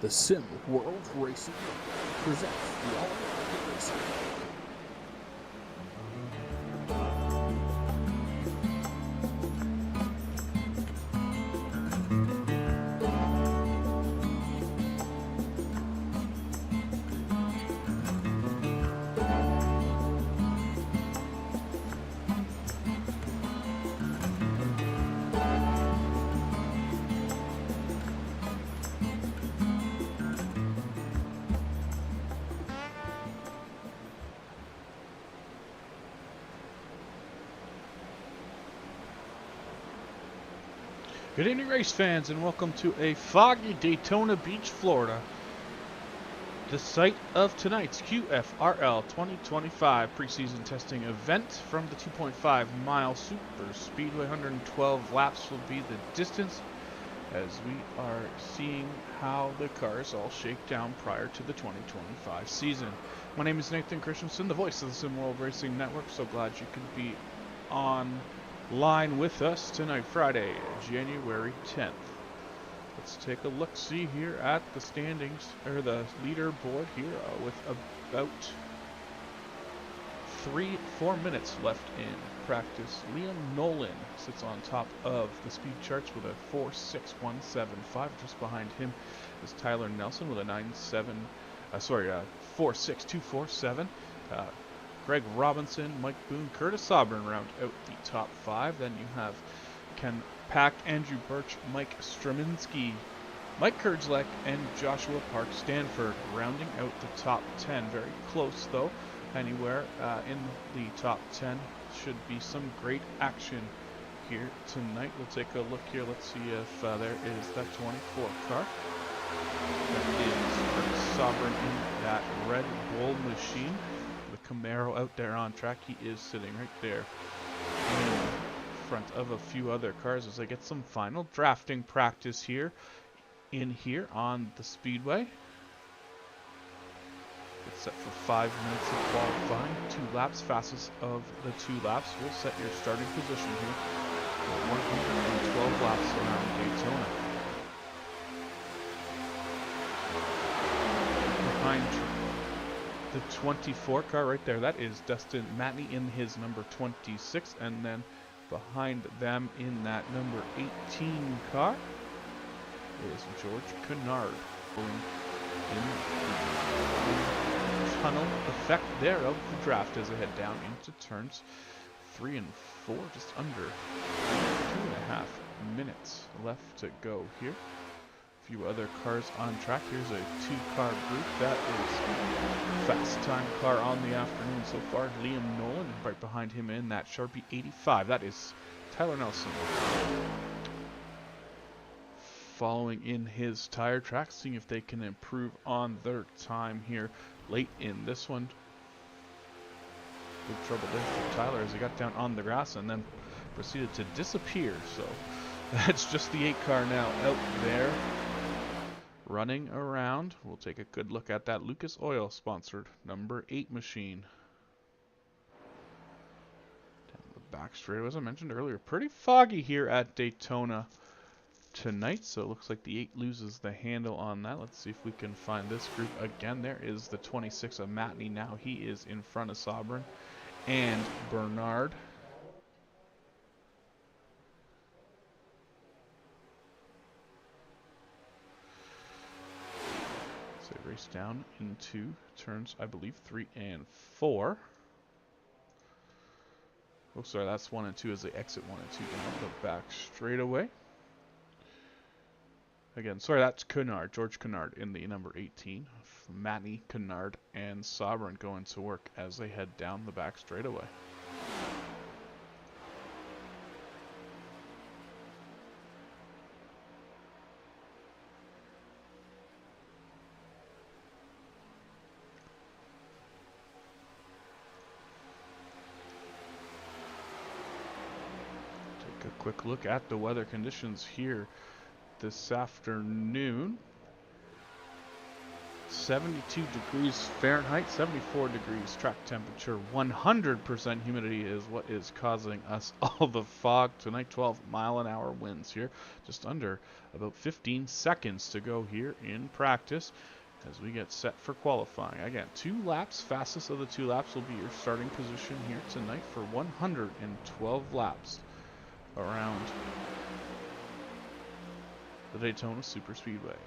The Sim World Racing presents the All-American Racing. Good evening, race fans, and welcome to a foggy Daytona Beach, Florida. The site of tonight's QFRL 2025 preseason testing event from the 2.5 mile Super Speedway. 112 laps will be the distance as we are seeing how the cars all shake down prior to the 2025 season. My name is Nathan Christensen, the voice of the Sim World Racing Network. So glad you could be online with us tonight, Friday, January 10th. Let's take a look-see here at the standings, or the leaderboard here, with about 3-4 minutes left in practice. Liam Nolan sits on top of the speed charts with a 4.6175. Just behind him is Tyler Nelson with a 4.6247. Greg Robinson, Mike Boone, Curtis Sobran round out the top 5. Then you have Ken Pack, Andrew Birch, Mike Straminski, Mike Kurdzlek, and Joshua Park Stanford rounding out the top 10. Very close though. Anywhere in the top 10 should be some great action here tonight. We'll take a look here. Let's see if there is that 24 car. That is Curtis Sobran in that Red Bull machine. The Camaro out there on track. He is sitting right there in front of a few other cars as they get some final drafting practice here on the Speedway. It's set for 5 minutes of qualifying, 2 laps. Fastest of the 2 laps will set your starting position here for 112 laps around Daytona. Behind the 24 car right there, that is Dustin Matney in his number 26, and then behind them in that number 18 car is George Kennard going in the tunnel effect there of the draft as they head down into turns 3 and 4, just under 2.5 minutes left to go here. Few other cars on track. Here's a 2-car group. That is fast time car on the afternoon so far. Liam Nolan, and right behind him in that Sharpie 85. That is Tyler Nelson. Following in his tire track, seeing if they can improve on their time here late in this one. Big trouble there for Tyler as he got down on the grass and then proceeded to disappear. So that's just the 8-car now out there running around. We'll take a good look at that Lucas Oil sponsored number 8 machine. Down the back straight, as I mentioned earlier, pretty foggy here at Daytona tonight, so it looks like the 8 loses the handle on that. Let's see if we can find this group again. There is the 26 of Matney now. He is in front of Sobran and Bernard. Race down into turns, I believe, 3 and 4. Oh, sorry, that's 1 and 2 as they exit 1 and 2 down the back straightaway. Again, sorry, that's Kennard, George Kennard in the number 18. Matney, Kennard, and Sobran going to work as they head down the back straightaway. A quick look at the weather conditions here this afternoon. 72 degrees Fahrenheit, 74 degrees track temperature, 100% humidity is what is causing us all the fog tonight. 12-mile-an-hour winds here, just under about 15 seconds to go here in practice as we get set for qualifying. Again, 2 laps, fastest of the 2 laps will be your starting position here tonight for 112 laps around the Daytona Super Speedway.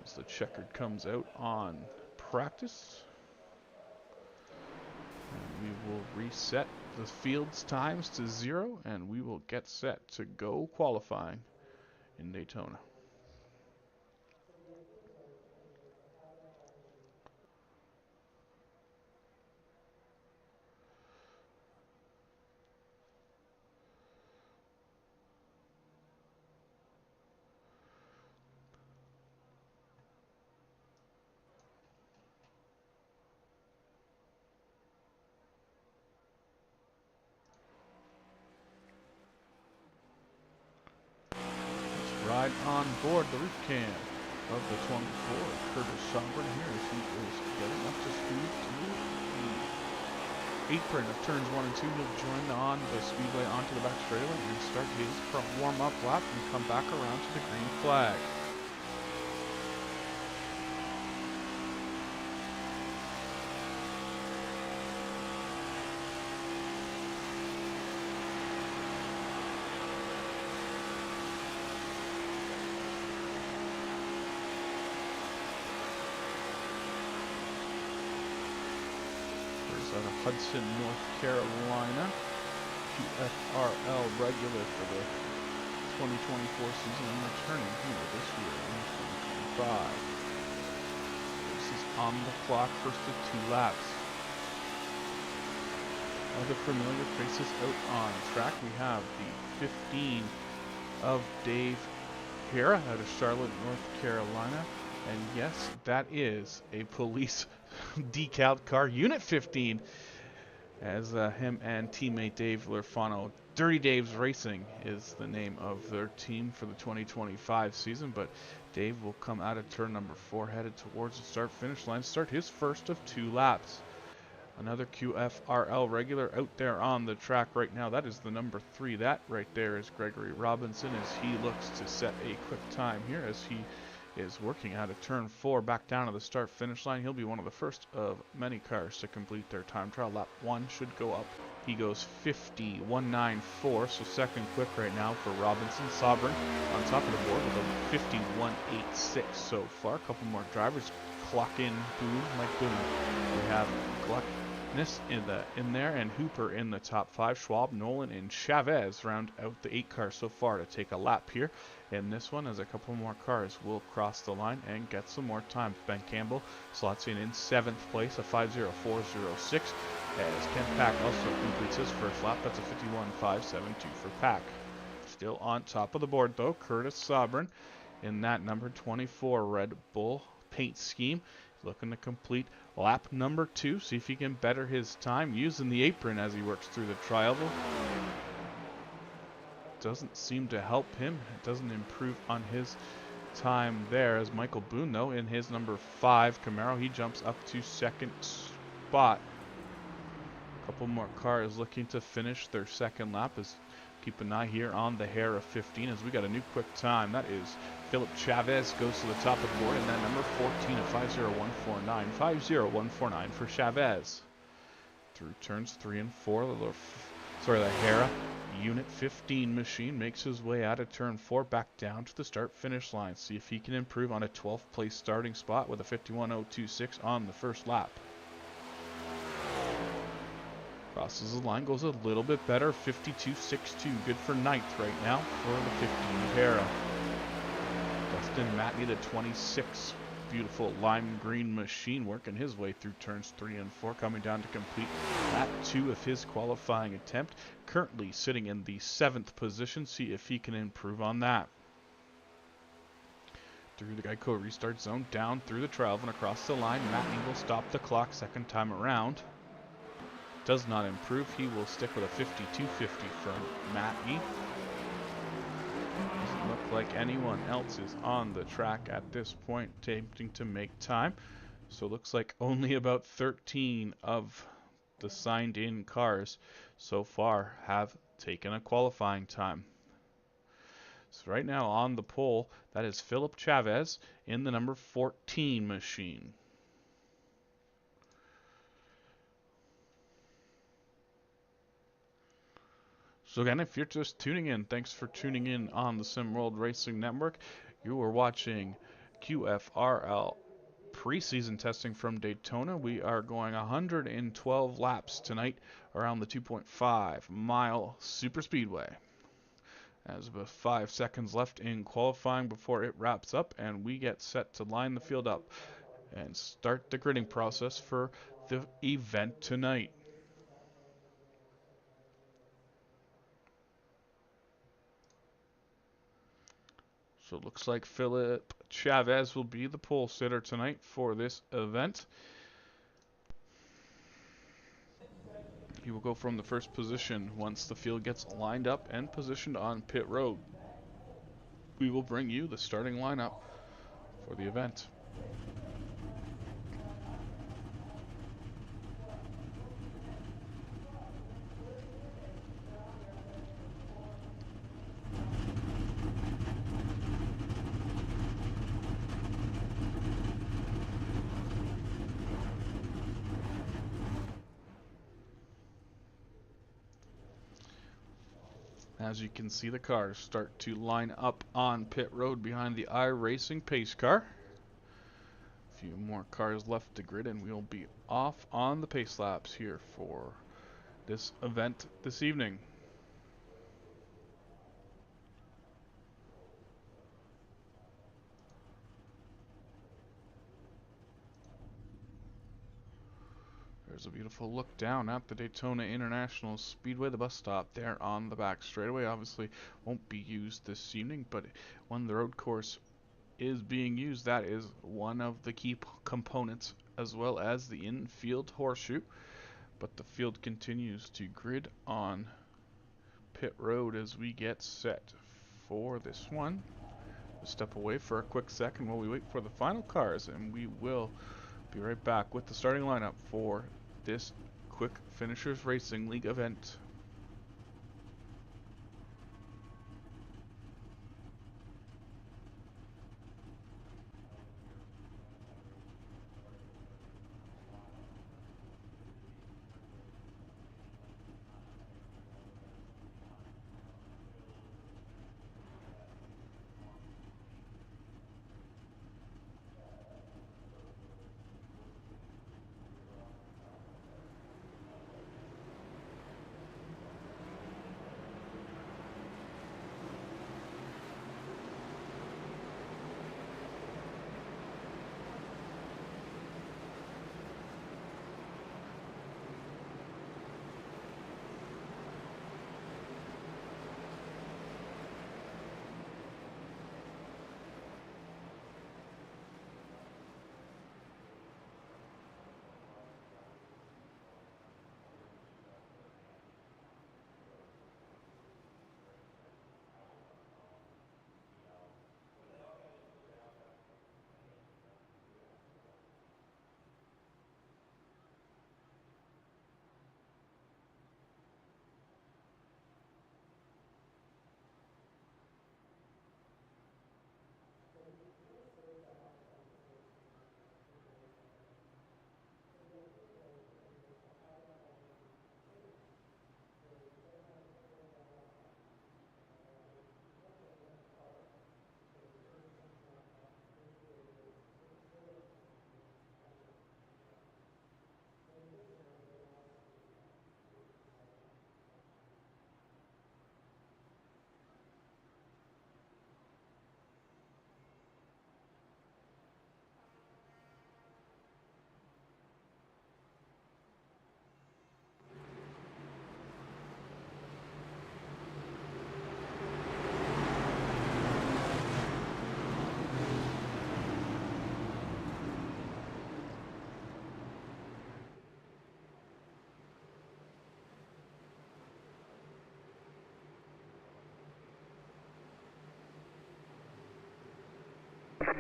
As the checkered comes out on practice, and we will reset the field's times to 0, and we will get set to go qualifying in Daytona. Ride on board the roof cam of the 24. Curtis Sombrin here as he is getting up to speed to the apron of turns 1 and 2. He'll join on the Speedway onto the back straightaway and start his warm-up lap and come back around to the green flag. Out of Hudson, North Carolina, QFRL regular for the 2024 season and returning here this year in 2025. This is on the clock, first of 2 laps. Other familiar faces out on track. We have the 15 of Dave Hera out of Charlotte, North Carolina. And yes, that is a police decaled car, Unit 15, as him and teammate Dave Lerfano. Dirty Dave's Racing is the name of their team for the 2025 season, but Dave will come out of turn number 4, headed towards the start-finish line, start his first of 2 laps. Another QFRL regular out there on the track right now. That is the number 3. That right there is Gregory Robinson as he looks to set a quick time here as he is working out of turn 4 back down to the start finish line. He'll be one of the first of many cars to complete their time trial. Lap 1 should go up. He goes 50.194, so second quick right now for Robinson. Sovereign on top of the board with a 51.86 so far. A couple more drivers clock in. Boone, Mike Boone. We have Gluckness in there and Hooper in the top 5. Schwab, Nolan, and Chavez round out the 8 cars so far to take a lap here in this one, as a couple more cars will cross the line and get some more time. Ben Campbell slots in 7th place, a 5.04.06, as Ken Pack also completes his first lap. That's a 51.572 for Pack. Still on top of the board though, Curtis Sovereign in that number 24 Red Bull paint scheme, looking to complete lap number 2, see if he can better his time using the apron as he works through the tri-oval. Doesn't seem to help him. It doesn't improve on his time there, as Michael Boone though in his number 5 Camaro, he jumps up to 2nd spot. A couple more cars looking to finish their 2nd lap. As keep an eye here on the hair of 15 as we got a new quick time. That is Philip Chavez goes to the top of the board, and then number 14 of 5.0149, 5.0149 for Chavez. Through turns 3 and 4, the Hera Unit 15 machine makes his way out of turn 4 back down to the start-finish line. See if he can improve on a 12th place starting spot with a 51.026 on the first lap. Crosses the line, goes a little bit better, 52.62, good for 9th right now for the 15 of Hera. Dustin Matney, the 26, beautiful lime green machine, working his way through turns 3 and 4, coming down to complete lap 2 of his qualifying attempt. Currently sitting in the 7th position, see if he can improve on that. Through the Geico restart zone, down through the trial and across the line. Matney will stop the clock 2nd time around. Does not improve. He will stick with a 52.50 from Matney. Doesn't look like anyone else is on the track at this point attempting to make time. So it looks like only about 13 of the signed in cars so far have taken a qualifying time. So right now on the pole, that is Philip Chavez in the number 14 machine. So again, if you're just tuning in, thanks for tuning in on the SimWorld Racing Network. You are watching QFRL preseason testing from Daytona. We are going 112 laps tonight around the 2.5 mile super speedway. There's about 5 seconds left in qualifying before it wraps up, and we get set to line the field up and start the gridding process for the event tonight. So it looks like Philip Chavez will be the pole sitter tonight for this event. He will go from the first position once the field gets lined up and positioned on pit road. We will bring you the starting lineup for the event. As you can see, the cars start to line up on pit road behind the iracing pace car. A few more cars left to grid and we'll be off on the pace laps here for this event this evening. There's a beautiful look down at the Daytona International Speedway, the bus stop there on the back straightaway. Obviously won't be used this evening, but when the road course is being used, that is one of the key components, as well as the infield horseshoe. But the field continues to grid on pit road as we get set for this one. We'll step away for a quick second while we wait for the final cars, and we will be right back with the starting lineup for this Quick Finishers Racing League event.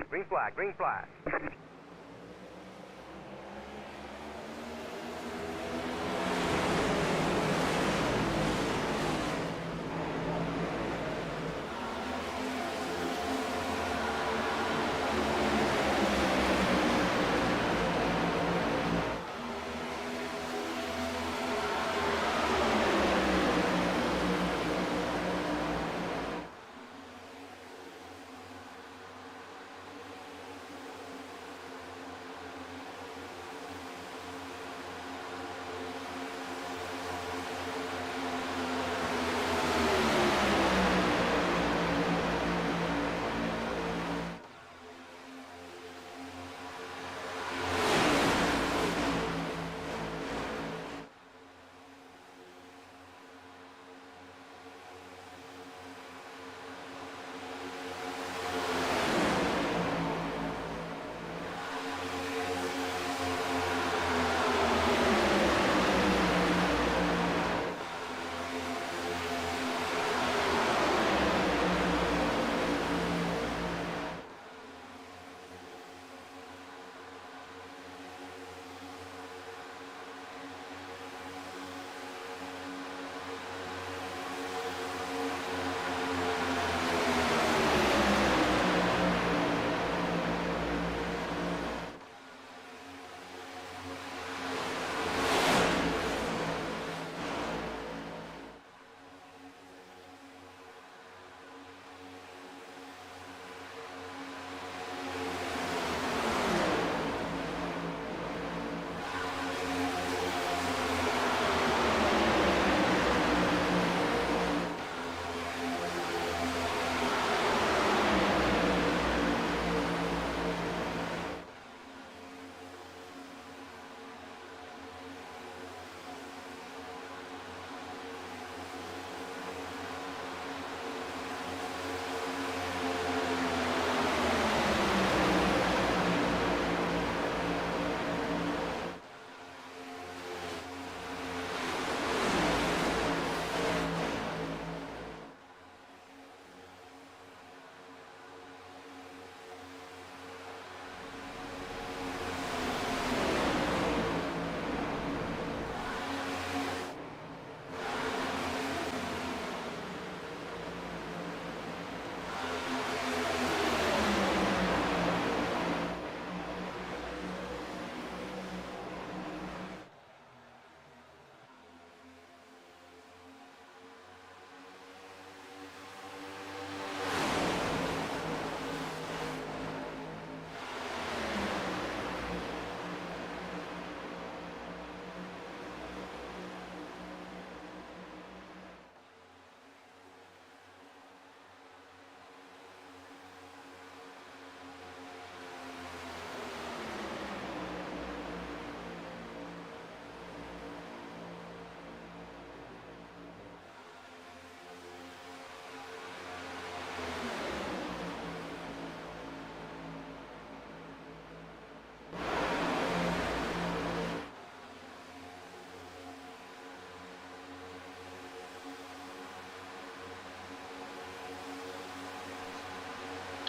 Green flag, green flag.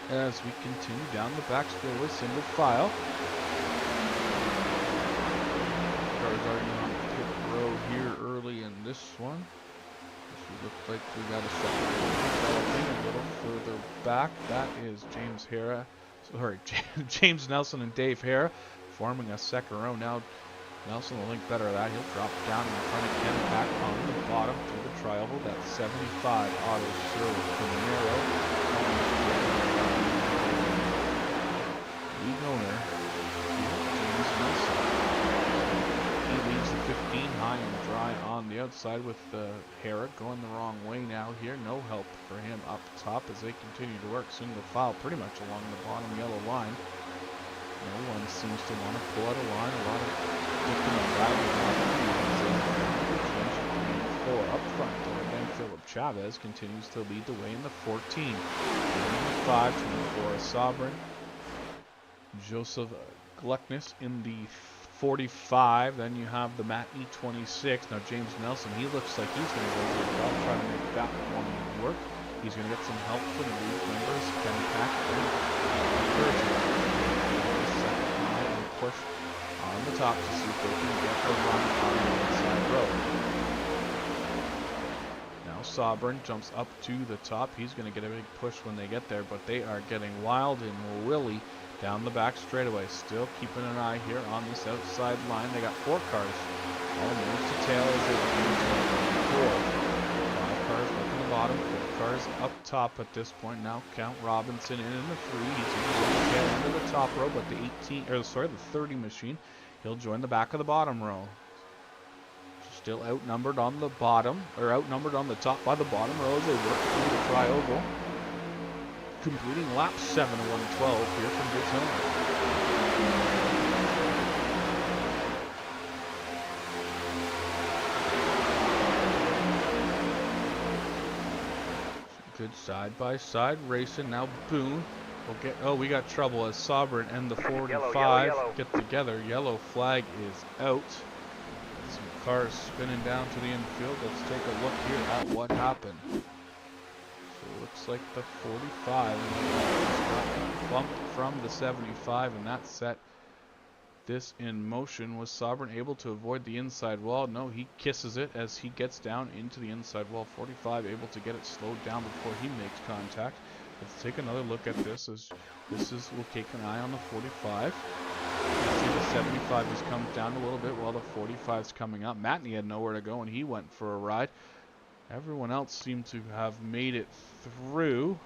As we continue down the back straightaway, single file. Cars already on pit road here early in this one. This looks like we got a second developing a little further back. That is James Nelson and Dave Hara forming a second row. Now Nelson will link better of that. He'll drop down in front of Ken back on the bottom through the tri-oval. That's 75 Auto Serve Camaro. League owner, James Nelson. He leaves the 15 high and dry on the outside with Hara going the wrong way now here. No help for him up top as they continue to work single file pretty much along the bottom yellow line. No one seems to want to pull out a line. A lot of dipping and diving on up front. Then Philip Chavez continues to lead the way in the 14. 5 24 Sovereign. Joseph Gluckness in the 45. Then you have the Matt E26. Now James Nelson, he looks like he's going to go for the job, try to make that one work. He's going to get some help from these members. Ken Pack encouraging the second line and push on the top to see if they can get a run on the inside road. Now Sobran jumps up to the top. He's going to get a big push when they get there, but they are getting wild and willy down the back straightaway. Still keeping an eye here on this outside line. They got 4 cars. All moves to tail as they look 4. 5 cars looking the bottom. 4 cars up top at this point. Now count Robinson in the 3. He's going to go the tail end of the top row, but the 30 machine, he'll join the back of the bottom row. Still outnumbered on the bottom, or outnumbered on the top by the bottom row as they work through the tri-oval. Completing lap 7 of 112 here from Daytona. Good side-by-side racing. Now Boone will get... Oh, we got trouble as Sobran and the 45 get together. Yellow flag is out. Some cars spinning down to the infield. Let's take a look here at what happened. So it looks like the 45 got bumped from the 75, and that set this in motion. Was Sobran able to avoid the inside wall? No, he kisses it as he gets down into the inside wall. 45 able to get it slowed down before he makes contact. Let's take another look at this as we'll take an eye on the 45. You see the 75 has come down a little bit while the 45 is coming up. Matney had nowhere to go and he went for a ride. Everyone else seemed to have made it through.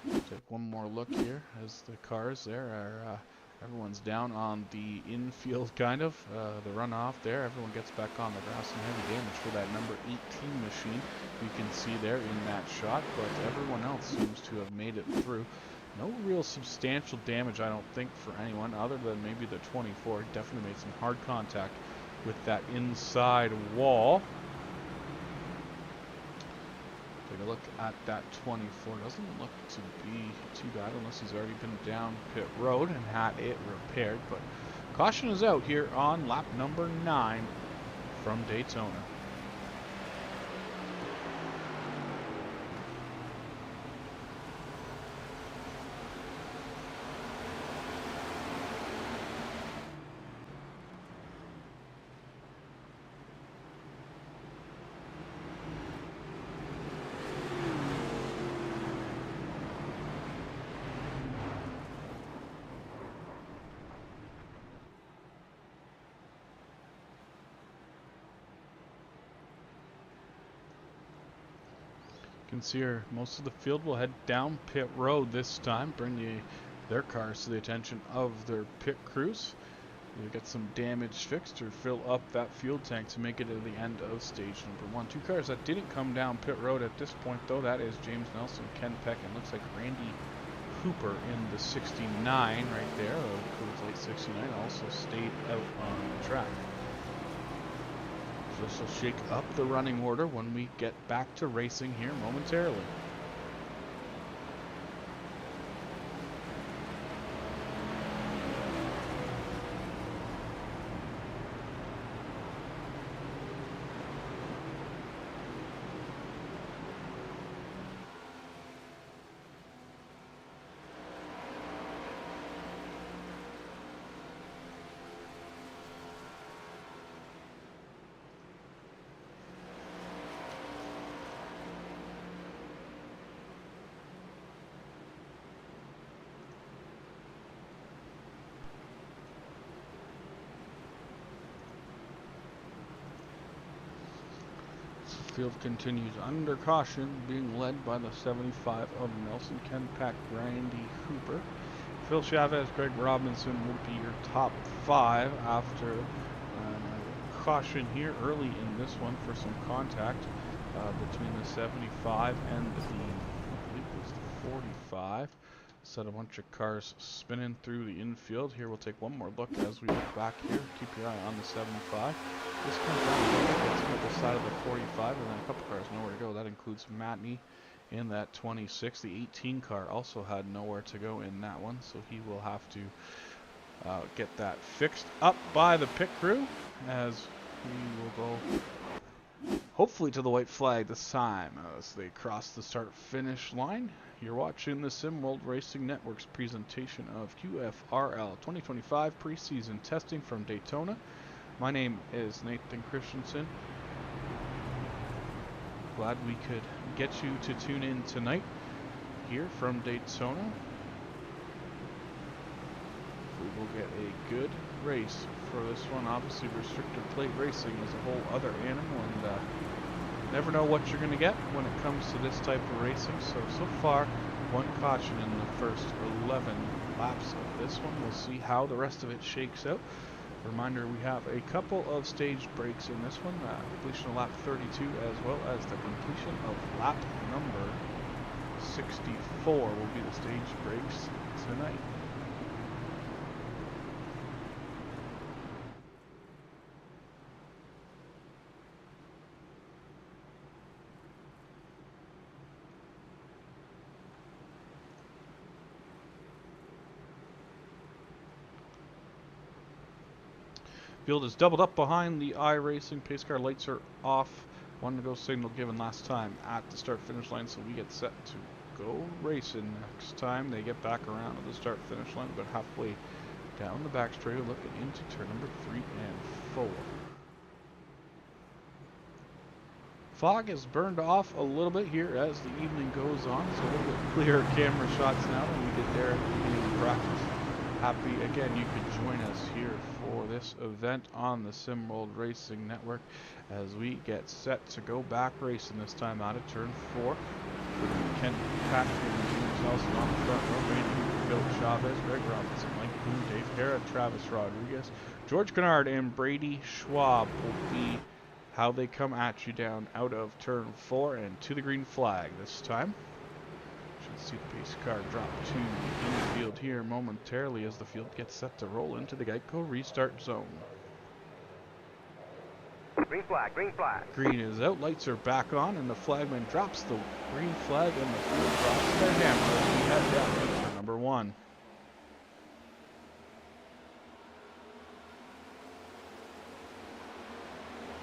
Take one more look here as the cars there are everyone's down on the infield, kind of. The runoff there. Everyone gets back on the grass, and heavy damage for that number 18 machine. You can see there in that shot, but everyone else seems to have made it through. No real substantial damage, I don't think, for anyone, other than maybe the 24. Definitely made some hard contact with that inside wall. Take a look at that 24. Doesn't look to be too bad unless he's already been down pit road and had it repaired. But caution is out here on lap number 9 from Daytona. You can see here, most of the field will head down pit road this time, bring their cars to the attention of their pit crews. You'll get some damage fixed or fill up that fuel tank to make it to the end of stage number 1. 2 cars that didn't come down pit road at this point, though, that is James Nelson, Ken Peck, and looks like Randy Hooper in the 69 right there. Coors Light 69 also stayed out on the track. This will shake up the running order when we get back to racing here momentarily. Field continues under caution, being led by the 75 of Nelson, Ken Pack, Randy Hooper. Phil Chavez, Greg Robinson will be your top 5 after caution here early in this one for some contact between the 75 and the, I believe it was the 45. Set a bunch of cars spinning through the infield. Here we'll take one more look as we look back here. Keep your eye on the 75. This comes down a little bit. It's at the side of the 45, and then a couple cars nowhere to go. That includes Matney in that 26. The 18 car also had nowhere to go in that one, so he will have to get that fixed up by the pit crew as we will go hopefully to the white flag this time as they cross the start-finish line. You're watching the SimWorld Racing Network's presentation of QFRL 2025 preseason testing from Daytona. My name is Nathan Christensen. Glad we could get you to tune in tonight here from Daytona. We will get a good race for this one. Obviously, restrictor plate racing is a whole other animal, and never know what you're going to get when it comes to this type of racing. So far, one caution in the first 11 laps of this one. We'll see how the rest of it shakes out. Reminder, we have a couple of stage breaks in this one. Completion of lap 32 as well as the completion of lap number 64 will be the stage breaks tonight. Field is doubled up behind the iracing. Pace car lights are off. One to go signal given last time at the start finish line, so we get set to go racing next time. They get back around to the start finish line, but halfway down the back straight, looking into turn number 3 and 4. Fog is burned off a little bit here as the evening goes on, so a little bit clearer camera shots now than we did there at the beginning of practice. Happy again you could join us here for this event on the SimWorld Racing Network as we get set to go back racing this time out of turn 4. Ken Patrick and James Nelson on the front row, Randy Phil Chavez, Greg Robinson, Mike Boone, Dave Hara, Travis Rodriguez, George Kennard, and Brady Schwab will be how they come at you down out of turn 4 and to the green flag this time. Should see the pace car drop to the infield here momentarily as the field gets set to roll into the Geico restart zone. Green flag, green flag. Green is out, lights are back on, and the flagman drops the green flag and the field drops their hammer as we head down to turn number 1.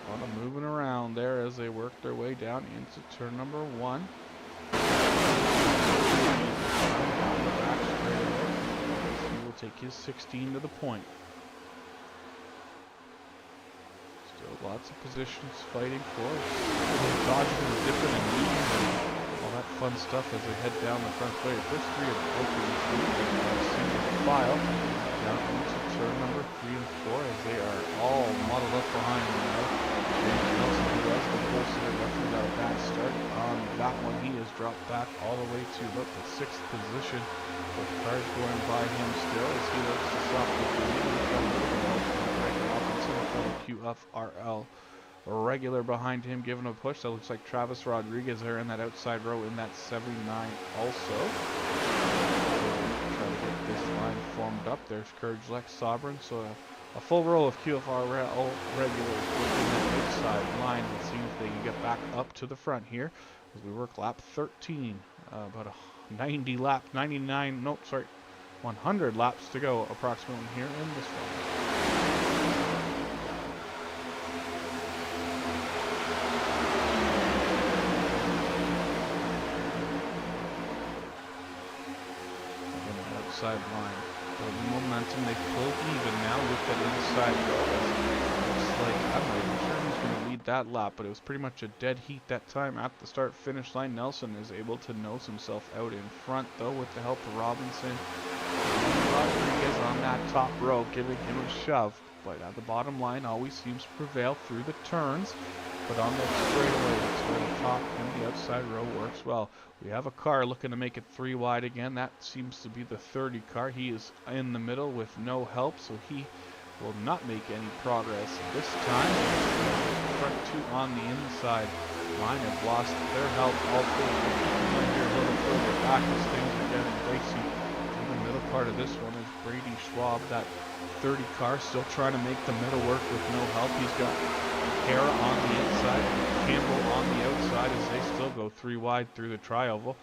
A lot of moving around there as they work their way down into turn number 1. He will take his 16 to the point. Still lots of positions fighting for it. Dodging and dipping and weaving and all that fun stuff as they head down the front straight. First 3 of the opening single file down into turn number 3 and 4 as they are all muddled up behind them now. James Nelson, who was the pole-sitter, definitely got a bad start on that one. He has dropped back all the way to about the 6th position, with cars going by him still as he looks to stop the lead. Greg Robinson, a fellow QFRL regular behind him, giving a push. That looks like Travis Rodriguez there in that outside row in that 79 also. Try to get this line formed up. There's Courage Lex Sovereign, so a full row of QFRL regulars within that outside line. Let's see if they can get back up to the front here as we work lap 13. About a 100 laps to go approximately here in this one. Outside line. The momentum, they pull even now with that inside row. Looks like, I'm not even sure who's going to lead that lap, but it was pretty much a dead heat that time at the start finish line. Nelson is able to nose himself out in front though with the help of Robinson. And Rodriguez on that top row giving him a shove, but at the bottom line always seems to prevail through the turns. But on that straightaway, that's where the top and the outside row works well. We have a car looking to make it 3 wide again. That seems to be the 30 car. He is in the middle with no help, so he will not make any progress this time. The front 2 on the inside line have lost their help also. Here a little further back as things are getting dicey. In the middle part of this one is Brady Schwab, that 30 car, still trying to make the middle work with no help. He's got Hara on the inside and Campbell on the outside as they still go 3 wide through the tri-oval.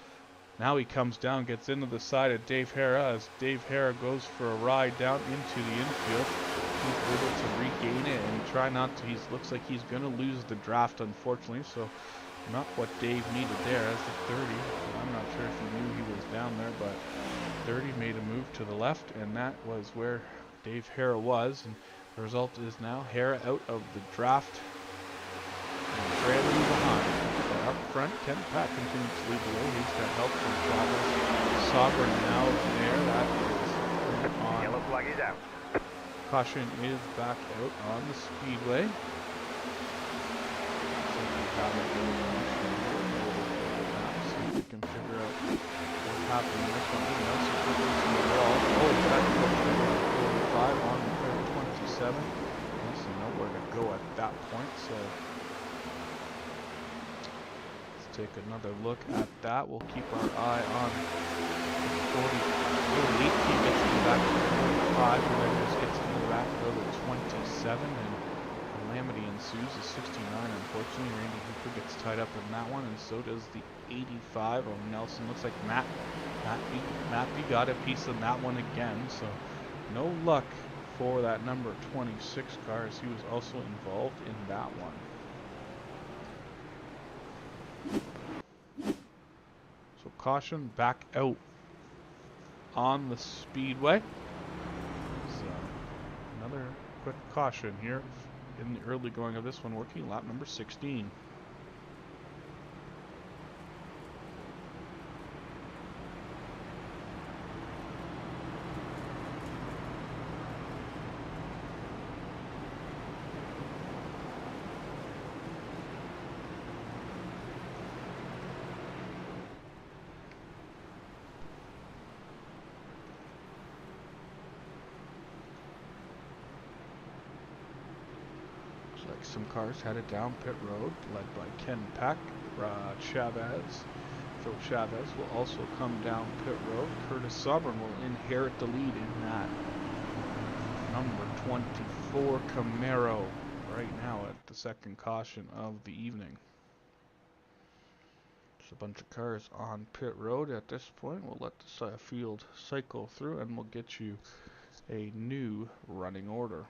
Now he comes down, gets into the side of Dave Hara as Dave Hara goes for a ride down into the infield. he's able to regain it and try not to. Looks like he's going to lose the draft, unfortunately. So not what Dave needed there. As the 30. I'm not sure if he knew he was down there, but 30 made a move to the left, and that was where Dave Hara was. And the result is now Hara out of the draft and trailing behind. But up front, Ken Pack continues to lead the way. He's got help from Travis. Sovereign now there. That is on. Yellow flag is out. Caution is back out on the Speedway. So we can figure out what happened in this one. Oh, it's back to 45 on the 27. There's nowhere to go at that point, so let's take another look at that. We'll keep our eye on the 40. He gets to back to 45, and then just gets into the back to the 27, and calamity ensues. The 69, unfortunately. Randy Hooper gets tied up in that one, and so does the 85 of Nelson. Looks like Matt B got a piece of that one again, so no luck for that number 26 car, as he was also involved in that one. So caution back out on the Speedway. So another quick caution here in the early going of this one, working lap number 16. Like some cars headed down pit road, led by Ken Pack. Phil Chavez will also come down pit road. Curtis Sovereign will inherit the lead in that number 24 Camaro right now at the second caution of the evening. There's a bunch of cars on pit road at this point. We'll let the field cycle through and we'll get you a new running order.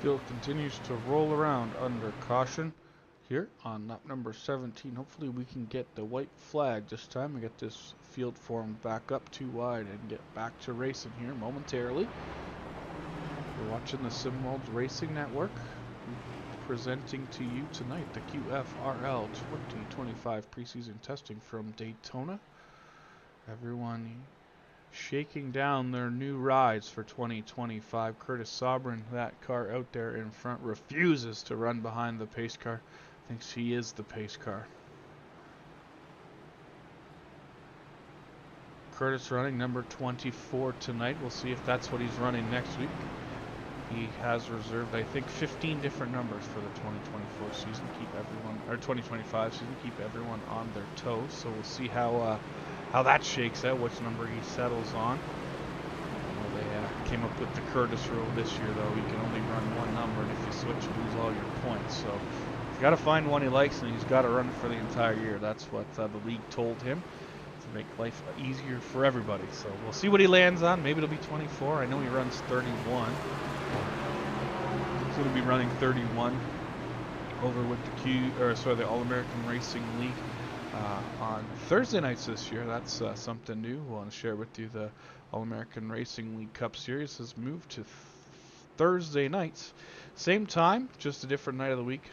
Field continues to roll around under caution here on lap number 17. Hopefully we can get the white flag this time and get this field formed back up too wide and get back to racing here momentarily. We're watching the SimWorld's Racing Network, presenting to you tonight the QFRL 2025 preseason testing from Daytona. Everyone shaking down their new rides for 2025. Curtis Sovereign, that car out there in front, refuses to run behind the pace car. Thinks he is the pace car. Curtis running number 24 tonight. We'll see if that's what he's running next week. He has reserved, I think, 15 different numbers for the 2024 season. Keep everyone, or 2025 season, keep everyone on their toes. So we'll see how that shakes out, which number he settles on. Well, they came up with the Curtis rule this year, though. You can only run one number, and if you switch, you lose all your points. So he's got to find one he likes, and he's got to run it for the entire year. That's what the league told him, to make life easier for everybody. So we'll see what he lands on. Maybe it'll be 24. I know he runs 31. He's going to be running 31 over with the the All-American Racing League. on Thursday nights this year. That's something new. I want to share with you. The All-American Racing League Cup Series has moved to Thursday nights. Same time, just a different night of the week.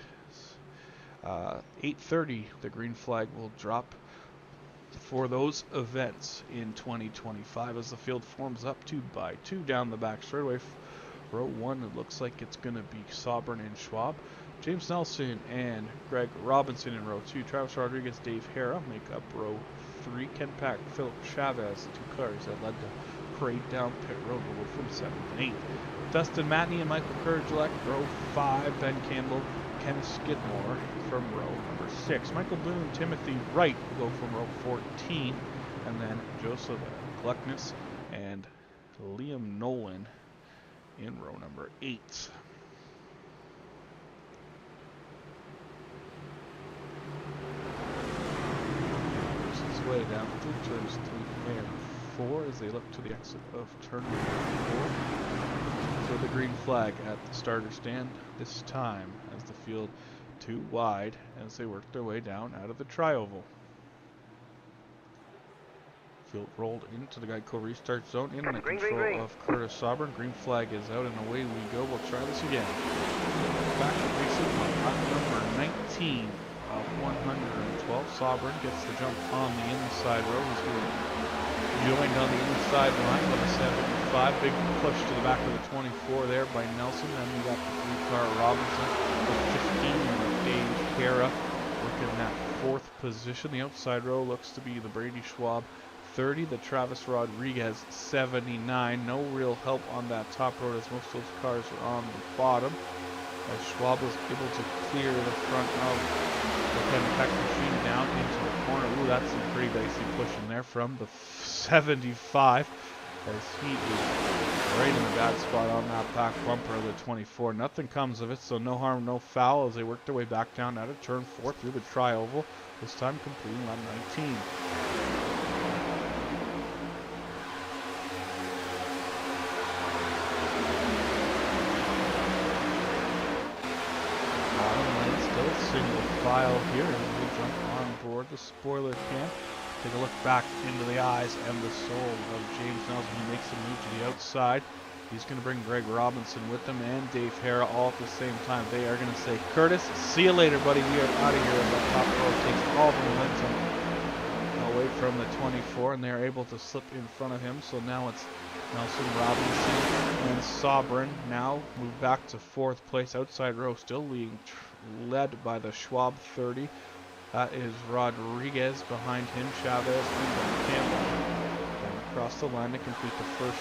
8:30, the green flag will drop for those events in 2025 as the field forms up 2 by 2 down the back straightaway. Row 1, it looks like it's going to be Sobern and Schwab. James Nelson and Greg Robinson in row 2. Travis Rodriguez, Dave Hara make up row 3. Ken Pack, Philip Chavez, the 2 cars that led the parade down pit road from 7th and 8th. Dustin Matney and Michael Kurgelek, row 5. Ben Campbell, Ken Skidmore from row number 6. Michael Boone, Timothy Wright will go from row 14. And then Joseph Gluckness and Liam Nolan in row number 8. Way down through turns 3 and 4 as they look to the exit of turn number 4. So the green flag at the starter stand this time as the field 2 wide as they work their way down out of the tri-oval. Field rolled into the Geico restart zone in the control of Curtis Sobern. Green flag is out and away we go. We'll try this again. Back to racing on lap number 19. 112. Sobern gets the jump on the inside row. He's going to join on the inside line with a 75. Big push to the back of the 24 there by Nelson. Then we got the 3-car Robinson with 15 and Dave Hara working that 4th position. The outside row looks to be the Brady Schwab 30, the Travis Rodriguez 79. No real help on that top road as most of those cars are on the bottom. As Schwab was able to clear the front of the Ken Peck machine down into the corner. Ooh, that's some pretty dicey pushing there from the 75 as he is right in the bad spot on that back bumper of the 24. Nothing comes of it, so no harm, no foul as they work their way back down out of turn 4 through the tri-oval, this time completing lap 19. Single file here as we jump on board the spoiler camp. Take a look back into the eyes and the soul of James Nelson. He makes a move to the outside. He's going to bring Greg Robinson with him and Dave Hara all at the same time. They are going to say, Curtis, see you later, buddy. We are out of here. And the top row takes all the momentum away from the 24, and they're able to slip in front of him. So now it's Nelson, Robinson, and Sobern now move back to 4th place. Outside row still being led by the Schwab 30. That is Rodriguez. Behind him, Chavez and Campbell. And across the line to complete the first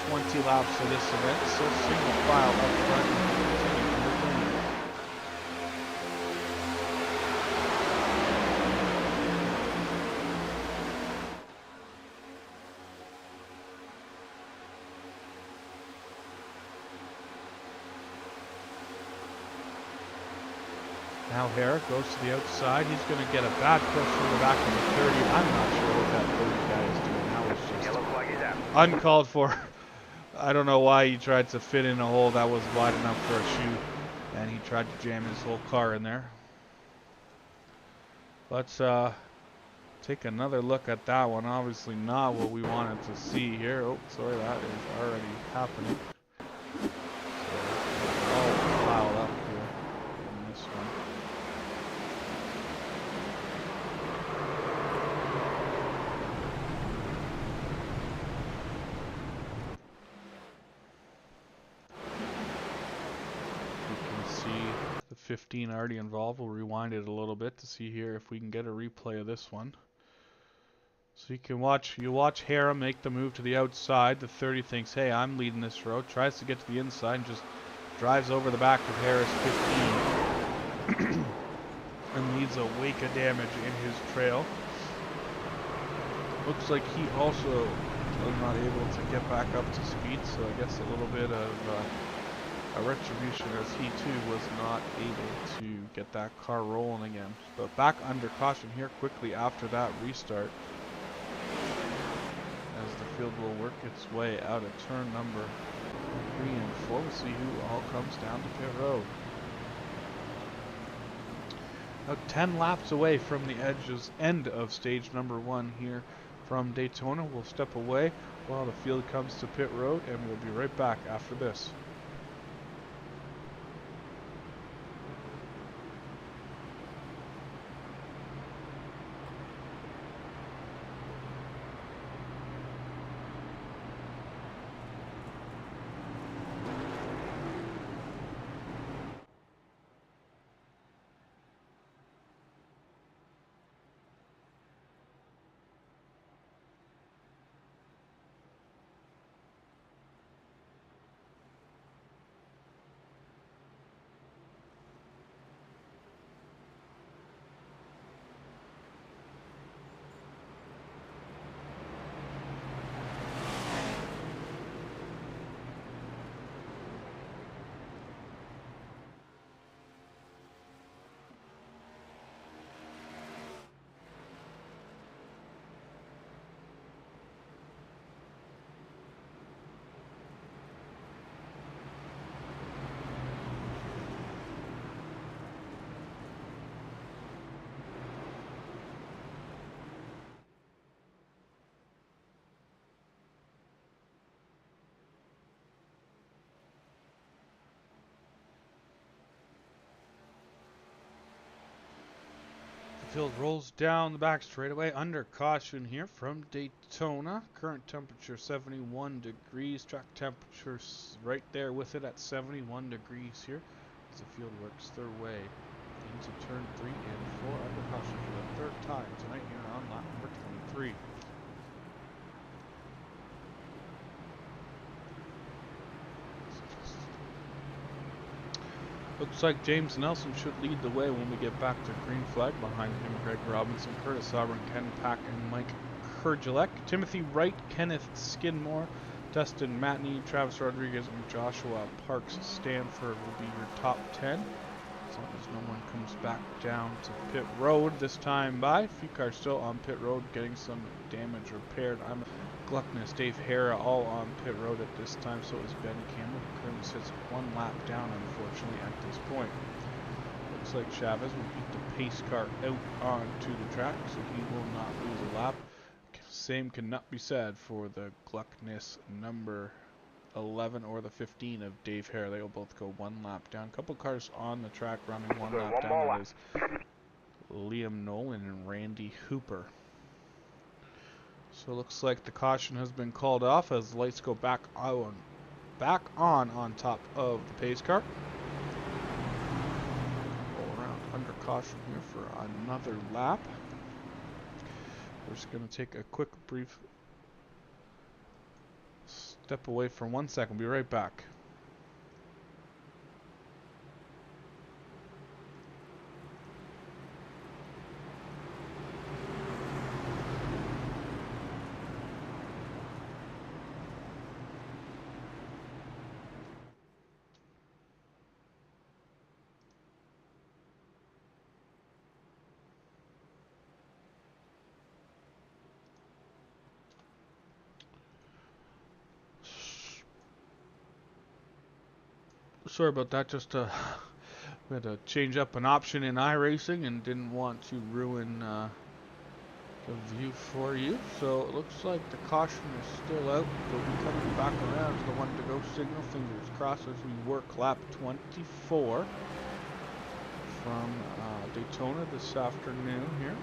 20 laps of this event. So single file up front. Now Hara goes to the outside. He's going to get a bad push from the back of the 30. I'm not sure what that 30 guy is doing. That was just uncalled for. I don't know why he tried to fit in a hole that was wide enough for a shoe, and he tried to jam his whole car in there. Let's take another look at that one. Obviously not what we wanted to see here. Oh, sorry, that is already happening. So, all piled up here in this one. You can see the 15 already involved. We'll rewind it a little bit to see here if we can get a replay of this one. So you watch Hara make the move to the outside. The 30 thinks, hey, I'm leading this row. Tries to get to the inside and just drives over the back of Hara's 15. And leaves a wake of damage in his trail. Looks like he also was not able to get back up to speed. So I guess a little bit of a retribution as he too was not able to get that car rolling again. But back under caution here quickly after that restart. As the field will work its way out of turn number 3 and 4, we'll see who all comes down to pit road. About 10 laps away from the end of stage number 1 here from Daytona. We'll step away while the field comes to pit road, and we'll be right back after this. Field rolls down the back straightaway under caution here from Daytona. Current temperature 71 degrees. Track temperature right there with it at 71 degrees here as the field works their way into turn 3 and 4 under caution for the third time tonight here on lap number 23. Looks like James Nelson should lead the way when we get back to green flag. Behind him, Greg Robinson, Curtis Auburn, Ken Pack, and Mike Kurgelek. Timothy Wright, Kenneth Skidmore, Dustin Matney, Travis Rodriguez, and Joshua Parks Stanford will be your top 10. As long as no one comes back down to pit road this time by. A few cars still on pit road getting some damage repaired. I'm Gluckness, Dave Hara, all on pit road at this time. So is Ben Campbell, who currently sits 1 lap down, unfortunately, at this point. Looks like Chavez will beat the pace car out onto the track, so he will not lose a lap. Same cannot be said for the Gluckness number 11 or the 15 of Dave Hare. They will both go 1 lap down. Couple cars on the track running 1 lap down. That is Liam Nolan and Randy Hooper. So it looks like the caution has been called off as the lights go back on top of the pace car. Roll around under caution here for another lap. We're just going to take a quick brief step away for 1 second. We'll be right back. Sorry about that, just we had to change up an option in iRacing and didn't want to ruin the view for you. So it looks like the caution is still out. They'll be coming back around to the 1 to go signal. Fingers crossed as we work lap 24 from Daytona this afternoon here.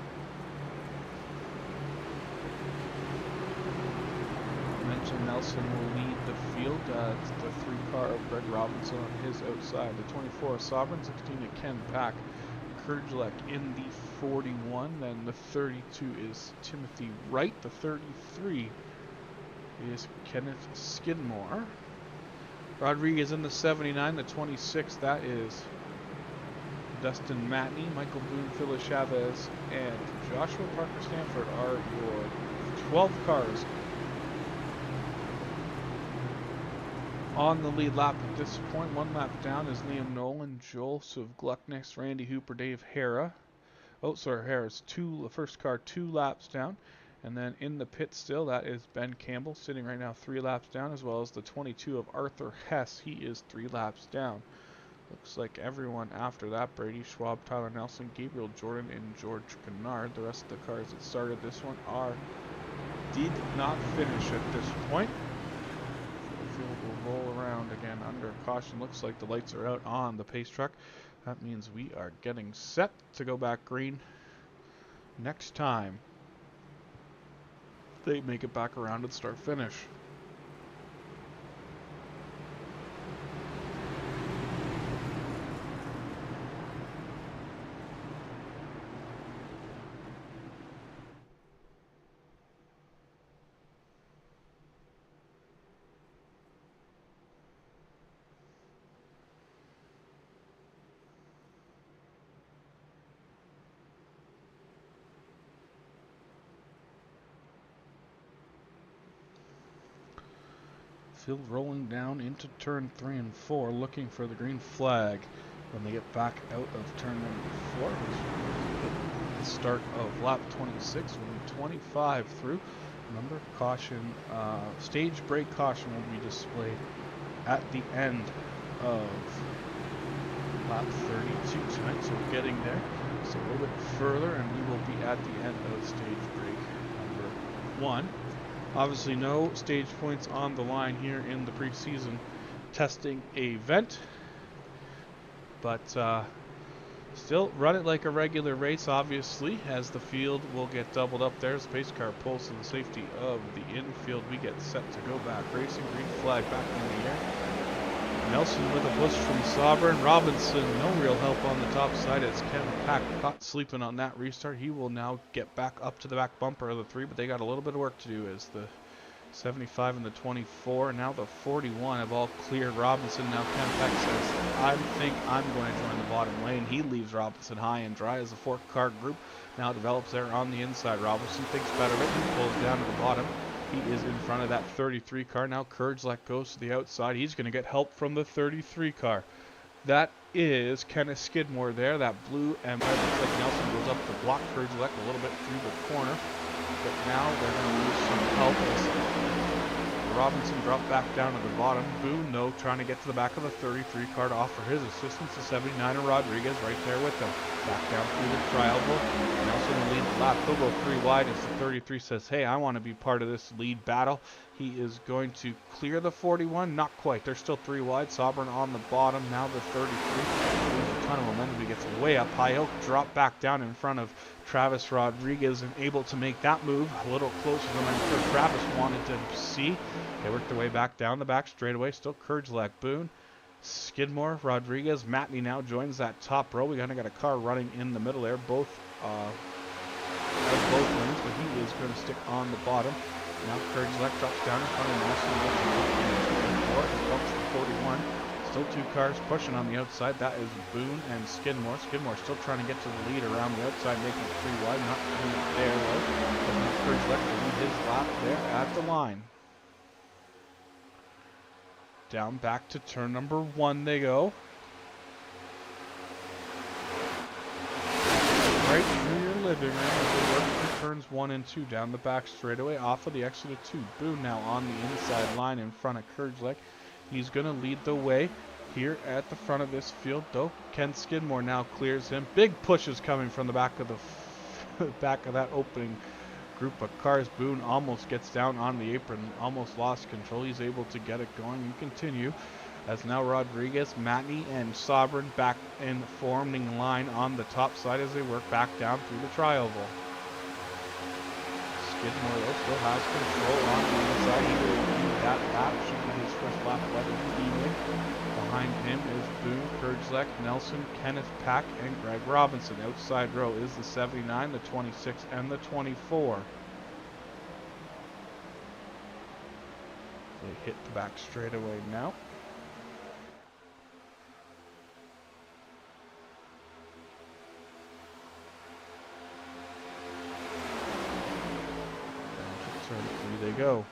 Nelson will lead the field. It's the 3 car of Greg Robinson on his outside. The 24 Sovereign, 16 to Ken Pack. Kurgelek in the 41. Then the 32 is Timothy Wright. The 33 is Kenneth Skidmore. Rodriguez in the 79. The 26, that is Dustin Matney. Michael Boone, Phyllis Chavez, and Joshua Parker Stanford are your 12 cars on the lead lap at this point. 1 lap down is Liam Nolan, Joseph Gluckness, Randy Hooper, Dave Hara. Oh, sorry, Hara's the first car 2 laps down. And then in the pit still, that is Ben Campbell, sitting right now 3 laps down, as well as the 22 of Arthur Hess. He is 3 laps down. Looks like everyone after that, Brady Schwab, Tyler Nelson, Gabriel Jordan, and George Kennard. The rest of the cars that started this one did not finish at this point. The field will roll around again under caution. Looks like the lights are out on the pace truck. That means we are getting set to go back green next time they make it back around at start finish. Field rolling down into turn 3 and 4, looking for the green flag. When they get back out of turn number 4, which is the start of lap 26, we'll be 25 through. Remember, caution, stage brake caution will be displayed at the end of lap 32 tonight, so we're getting there. So a little bit further, and we will be at the end of stage brake number 1. Obviously no stage points on the line here in the preseason testing event, but still run it like a regular race, obviously, as the field will get doubled up there. As the pace car pulls to the safety of the infield, we get set to go back racing. Green flag back in the air. Nelson with a push from Sovereign. Robinson, no real help on the top side as Kevin Pack caught sleeping on that restart. He will now get back up to the back bumper of the 3, but they got a little bit of work to do as the 75 and the 24, and now the 41 have all cleared Robinson. Now Ken Peck says, I think I'm going to join the bottom lane. He leaves Robinson high and dry as the 4-car group now develops there on the inside. Robinson thinks better of it. He pulls down to the bottom. He is in front of that 33 car. Now Kurdzlak goes to the outside. He's going to get help from the 33 car. That is Kenneth Skidmore there. That blue and red looks like Nelson goes up to block Kurdzlak a little bit through the corner. But now they're going to lose some help as Robinson dropped back down to the bottom. Boone, though, trying to get to the back of the 33 car to offer his assistance to 79 and Rodriguez right there with him. Back down through the tri-oval. Nelson will lead the lap. He'll go 3 wide as the 33 says, hey, I want to be part of this lead battle. He is going to clear the 41. Not quite. They're still 3 wide. Sovereign on the bottom. Now the 33. There's a ton of momentum. He gets way up high. He'll drop back down in front of Travis Rodriguez and able to make that move a little closer than I'm sure Travis wanted to see. They work their way back down the back straightaway. Still Kurdzlak, Boone, Skidmore, Rodriguez. Matney now joins that top row. We kind of got a car running in the middle there. Both lanes, but he is going to stick on the bottom. Now Kurdzlak drops down in front of Nelson. 41. Still 2 cars pushing on the outside. That is Boone and Skidmore. Skidmore still trying to get to the lead around the outside, making it 3 wide. Not doing it there, though. But now Kurdzlak will lead his lap there at the line. Down back to turn number 1 they go. Right through your living room as they work through turns 1 and 2 down the back straightaway off of the exit of 2. Boone now on the inside line in front of Kurdzlak. He's going to lead the way here at the front of this field, though. Ken Skidmore now clears him. Big pushes coming from the back of the back of that opening group of cars. Boone almost gets down on the apron, almost lost control. He's able to get it going and continue as now Rodriguez, Matney, and Sovereign back in forming line on the top side as they work back down through the tri-oval. Skidmore though still has control on the inside. He will lead that lap. Should be his first lap of the evening. Behind him is Boone, Kurdzlak, Nelson, Kenneth Pack, and Greg Robinson. Outside row is the 79, the 26, and the 24. They hit the back straightaway now. Down to turn 3 they go.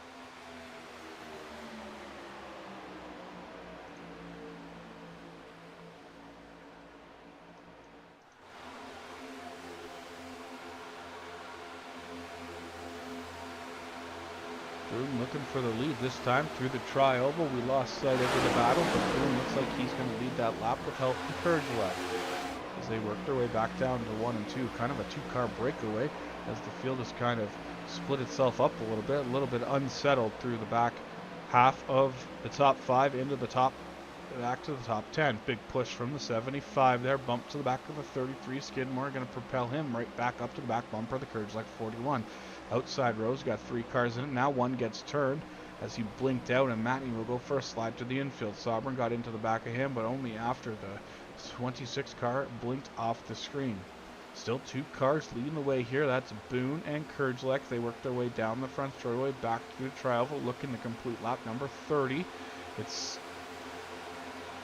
Boone looking for the lead this time through the tri-oval. We lost sight of the battle, but Boone looks like he's going to lead that lap with help from Kurgelak as they work their way back down to 1 and 2. Kind of a two-car breakaway as the field has kind of split itself up a little bit unsettled through the back half of the top 5 into the top, back to the top 10. Big push from the 75 there, bump to the back of the 33. Skidmore going to propel him right back up to the back bumper of the Kurgelak 41. Outside rows, got 3 cars in it. Now one gets turned as he blinked out, and Matney will go for a slide to the infield. Sobran got into the back of him, but only after the 26 car blinked off the screen. Still 2 cars leading the way here. That's Boone and Kurgelak. They work their way down the front straightaway, back through the tri-oval, looking to complete lap number 30. It's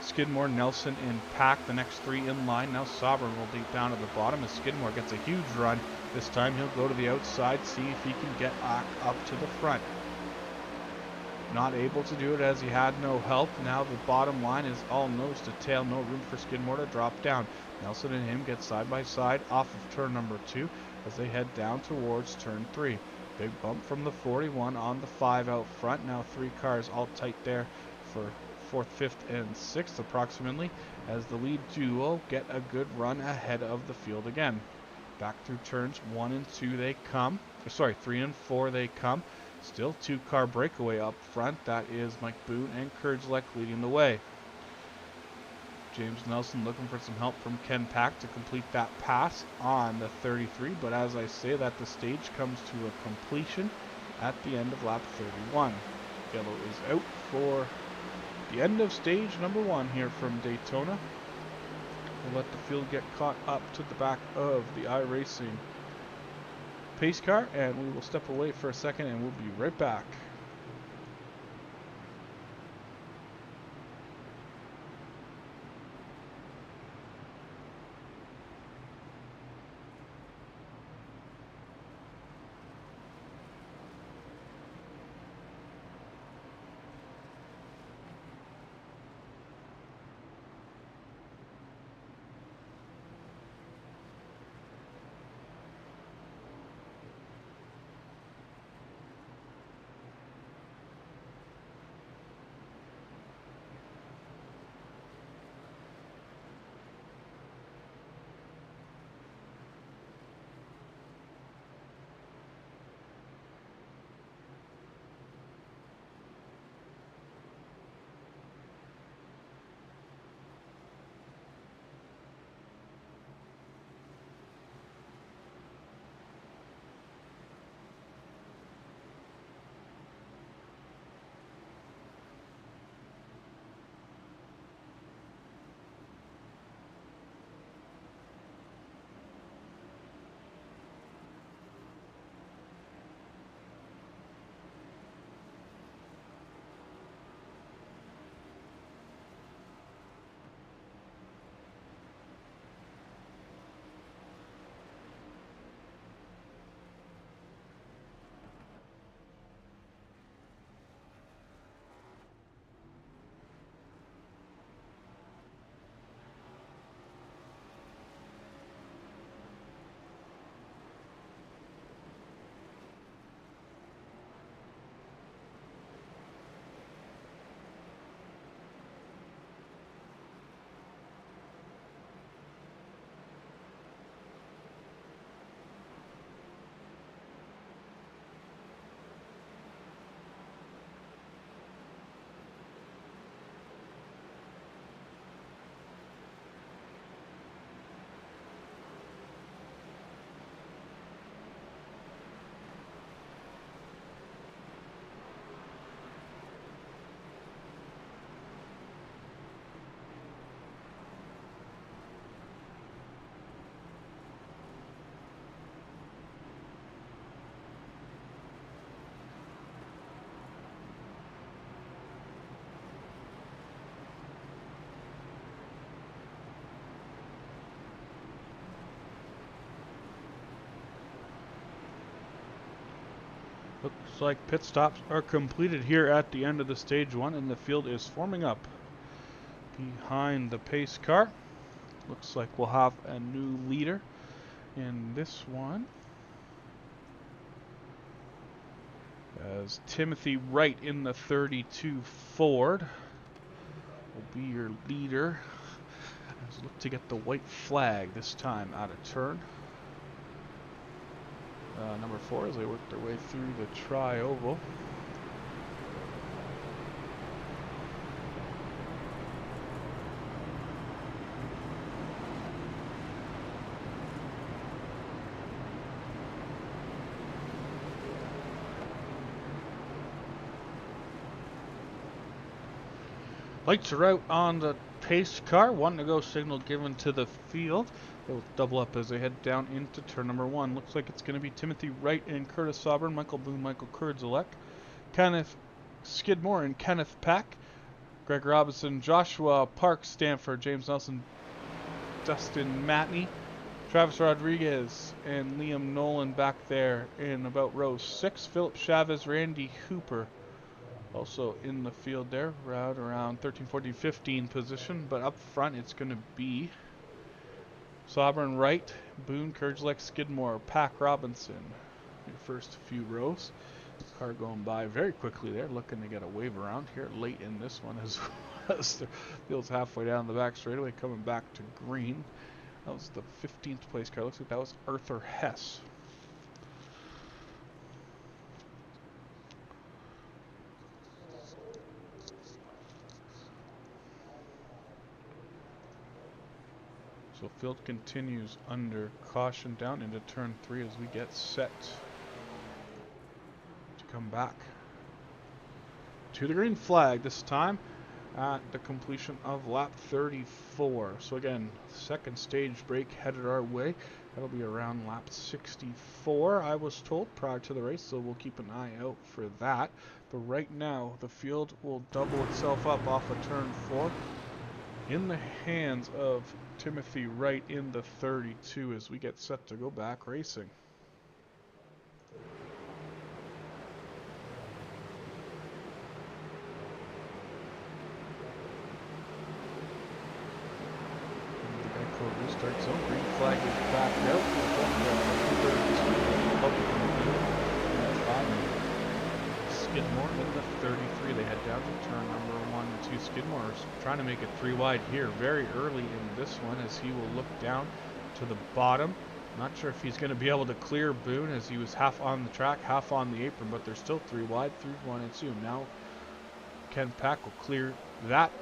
Skidmore, Nelson, and Pack, the next 3 in line. Now Sobran will be down at the bottom as Skidmore gets a huge run. This time he'll go to the outside, see if he can get up to the front. Not able to do it as he had no help. Now the bottom line is all nose to tail. No room for Skidmore to drop down. Nelson and him get side by side off of turn number 2 as they head down towards turn 3. Big bump from the 41 on the 5 out front. Now 3 cars all tight there for 4th, 5th, and 6th approximately as the lead duo get a good run ahead of the field again. Back through turns 1 and 2 they come. 3 and 4 they come. Still 2-car breakaway up front. That is Mike Boone and Kurgelak leading the way. James Nelson looking for some help from Ken Pack to complete that pass on the 33. But as I say that, the stage comes to a completion at the end of lap 31. Yellow is out for the end of stage number 1 here from Daytona. We'll let the field get caught up to the back of the iracing pace car, and we will step away for a second and we'll be right back. Looks like pit stops are completed here at the end of the stage 1, and the field is forming up behind the pace car. Looks like we'll have a new leader in this one as Timothy Wright in the 32 Ford will be your leader. As look to get the white flag this time out of turn. Number 4 as they work their way through the tri-oval. Lights are out on the pace car. 1 to go signal given to the field. They'll double up as they head down into turn number 1. Looks like it's going to be Timothy Wright and Curtis Soburn, Michael Boone, Michael Kurzalek, Kenneth Skidmore and Kenneth Pack, Greg Robinson, Joshua Park, Stanford, James Nelson, Dustin Matney, Travis Rodriguez, and Liam Nolan back there in about row 6. Philip Chavez, Randy Hooper also in the field there, right around 13, 14, 15 position. But up front, it's going to be Sovereign Wright, Boone, Kurzalek, Skidmore, Pack, Robinson. Your first few rows. Car going by very quickly there, looking to get a wave around here late in this one as the field's halfway down the back straightaway, coming back to green. That was the 15th place car. Looks like that was Arthur Hess. So field continues under caution down into turn 3 as we get set to come back to the green flag this time at the completion of lap 34. So again, second stage break headed our way. That'll be around lap 64, I was told, prior to the race, so we'll keep an eye out for that. But right now, the field will double itself up off of turn 4 in the hands of Timothy Wright in the 32 as we get set to go back racing. The Echo restart zone. Green flag is back out. Skidmore in the 33. They head down to turn number 1 and 2. Skidmore is trying to make it 3 wide here very early in this one as he will look down to the bottom. Not sure if he's going to be able to clear Boone as he was half on the track, half on the apron, but they're still 3 wide through 1 and 2. Now Ken Pack will clear that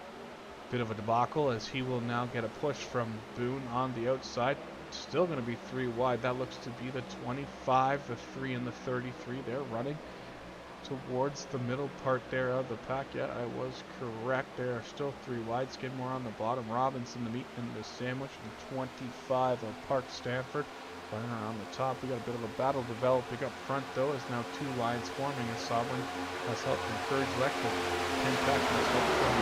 bit of a debacle as he will now get a push from Boone on the outside. Still going to be 3 wide. That looks to be the 25, the 3, and the 33. They're running towards the middle part there of the pack. Yeah, I was correct. There are still 3 wide. Skidmore on the bottom. Robinson the meat in the sandwich. And 25 of Park Stanford running around the top. We got a bit of a battle developing up front though, as now 2 lines forming as Sovereign has helped encourage Lecter. Ken Pack has helped from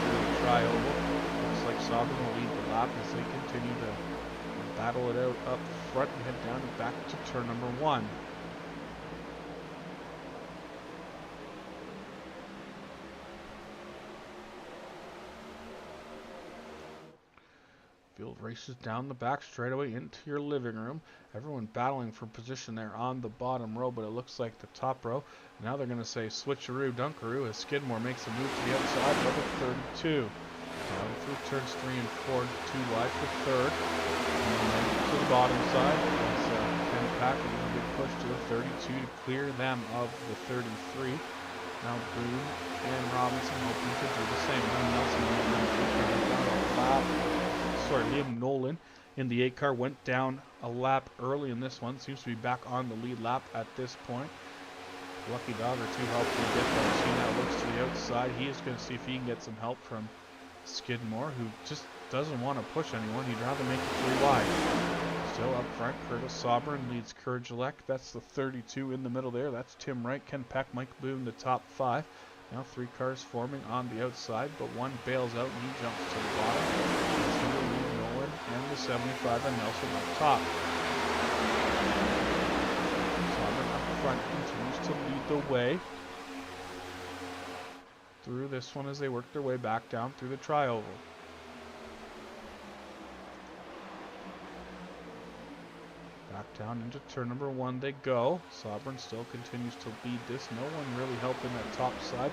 the tri-oval. Looks like Sovereign will lead the lap as they continue to battle it out up front and head down and back to turn number 1. Field races down the back straightaway into your living room. Everyone battling for position there on the bottom row, but it looks like the top row. Now they're going to say switcheroo, dunkaroo as Skidmore makes a move to the outside of the 32. Down through turns 3 and 4, 2 wide for third. And then to the bottom side, as Ken Pack a little bit push to the 32 to clear them of the 33. Now Boone and Robinson hoping to do the same. Liam Nolan in the 8 car went down a lap early in this one. Seems to be back on the lead lap at this point. Lucky Dog or 2 helped him get there. See now looks to the outside. He is going to see if he can get some help from Skidmore, who just doesn't want to push anyone. He'd rather make it 3 wide. Still up front, Curtis Sovereign leads Kurzalek. That's the 32 in the middle there. That's Tim Wright, Ken Peck, Mike Boone, the top 5. Now 3 cars forming on the outside, but one bails out and he jumps to the bottom. Nolan and the 75 and Nelson up top. Sovereign up front continues to lead the way through this one as they work their way back down through the tri-oval. Back Down into turn number 1 they go. Sovereign still continues to lead this. No one really helping that top side.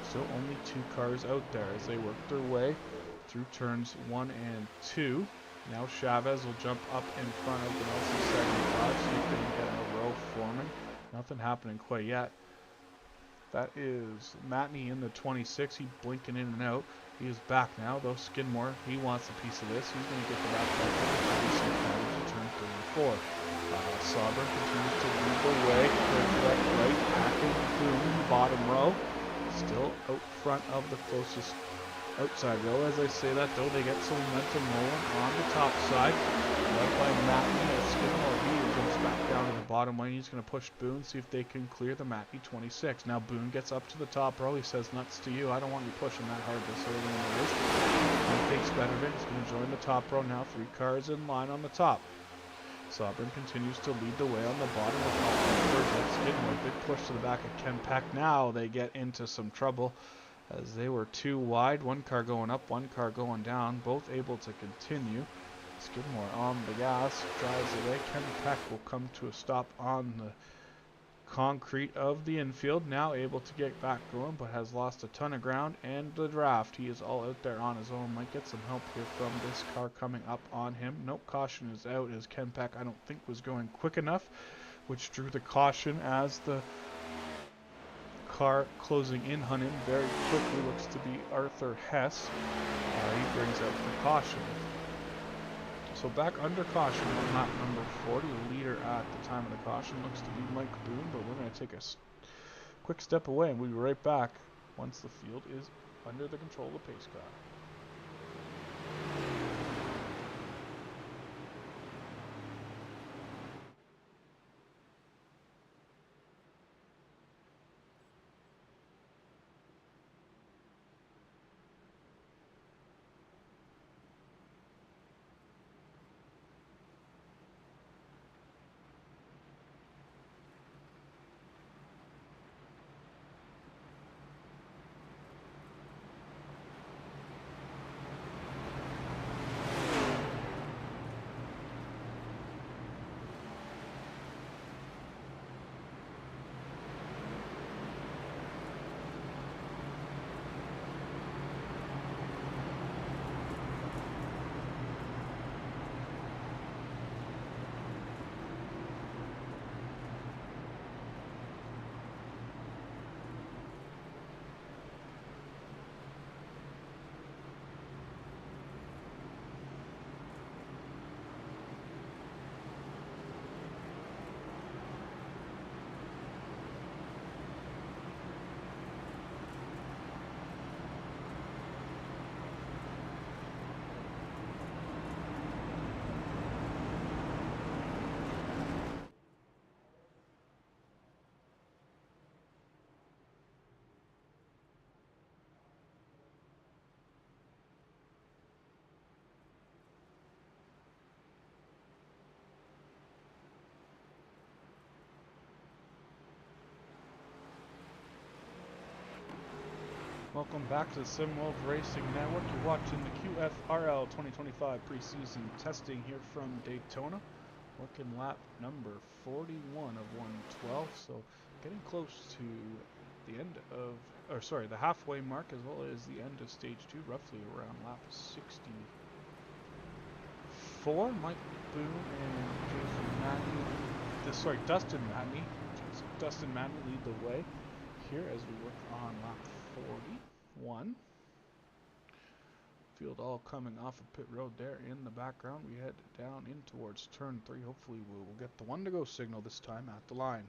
Still only 2 cars out there as they work their way through turns 1 and 2. Now Chavez will jump up in front of the LC75, see if they can get a row forming. Nothing happening quite yet. That is Matney in the 26. He's blinking in and out. He is back now, though. Skidmore, he wants a piece of this. He's going to get the back to turn 3 and 4. Sauber continues to lead the way. Left, right, packing, boom, bottom row. Still out front of the closest outside row. As I say that, though, they get some momentum rolling on the top side. Led by Matney as Skidmore. He jumps back down to the bottom lane. He's going to push Boone, see if they can clear the Matney 26. Now Boone gets up to the top row. He says, nuts to you. I don't want you pushing that hard this early in the race. He takes better of it. He's going to join the top row now. 3 cars in line on the top. Sovereign continues to lead the way on the bottom of Skidmore. Big push to the back of Ken Peck. Now they get into some trouble as they were 2 wide. 1 car going up, 1 car going down. Both able to continue. Skidmore on the gas, drives away. Ken Peck will come to a stop on the concrete of the infield. Now able to get back going, but has lost a ton of ground and the draft. He is all out there on his own. Might get some help here from this car coming up on him. Nope, caution is out as Ken Peck I don't think was going quick enough, which drew the caution as the car closing in on him very quickly looks to be Arthur Hess. He brings out the caution. So back under caution on lap number 40. The leader at the time of the caution looks to be Mike Boone, but we're going to take a quick step away and we'll be right back once the field is under the control of the pace car. Welcome back to the SimWorld Racing Network. You're watching the QFRL 2025 preseason testing here from Daytona. Working lap number 41 of 112, so getting close to the end of, the halfway mark as well as the end of stage 2, roughly around lap 64. Mike Boone and Dustin Matney lead the way here as we work on lap 41. Field all coming off of pit road there in the background. We head down in towards turn 3. Hopefully we will get the 1 to go signal this time at the line.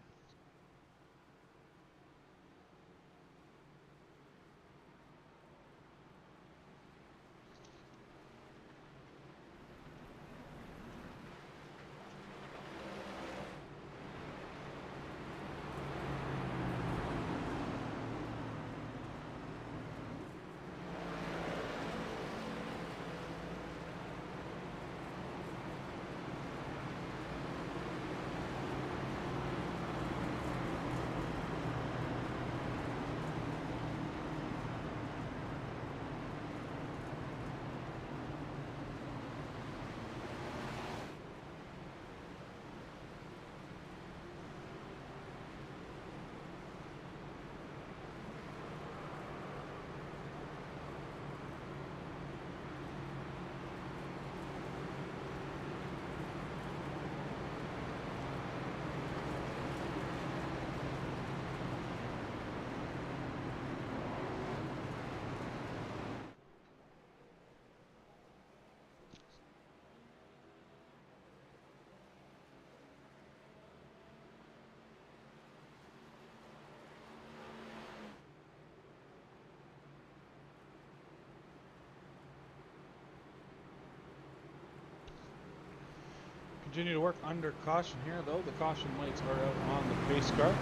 continue to work under caution here, though. The caution lights are out on the pace car.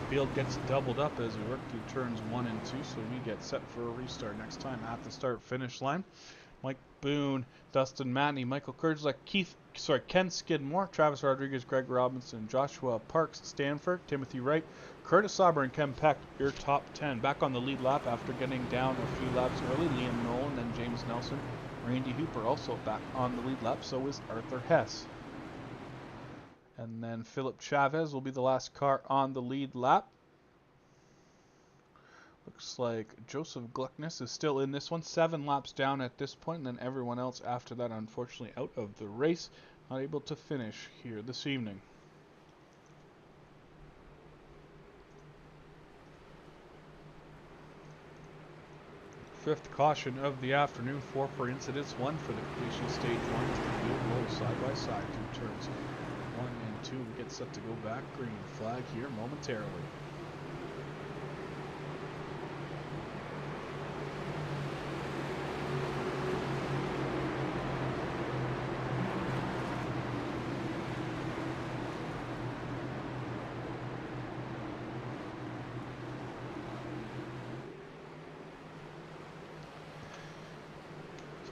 Field gets doubled up as we work through turns 1 and 2, so we get set for a restart next time at the start-finish line. Mike Boone, Dustin Matney, Michael Kurdzlek, Ken Skidmore, Travis Rodriguez, Greg Robinson, Joshua Parks, Stanford, Timothy Wright, Curtis Sauber, and Ken Peck, your top 10. Back on the lead lap after getting down a few laps early, Liam Nolan, then James Nelson. Randy Hooper also back on the lead lap, so is Arthur Hess. And then Philip Chavez will be the last car on the lead lap. Looks like Joseph Gluckness is still in this one. 7 laps down at this point, and then everyone else after that, unfortunately, out of the race. Not able to finish here this evening. Fifth caution of the afternoon, 4 for incidents, 1 for the completion of stage 1. The field rolls side by side through turns 1 and 2. We get set to go back. Green flag here momentarily.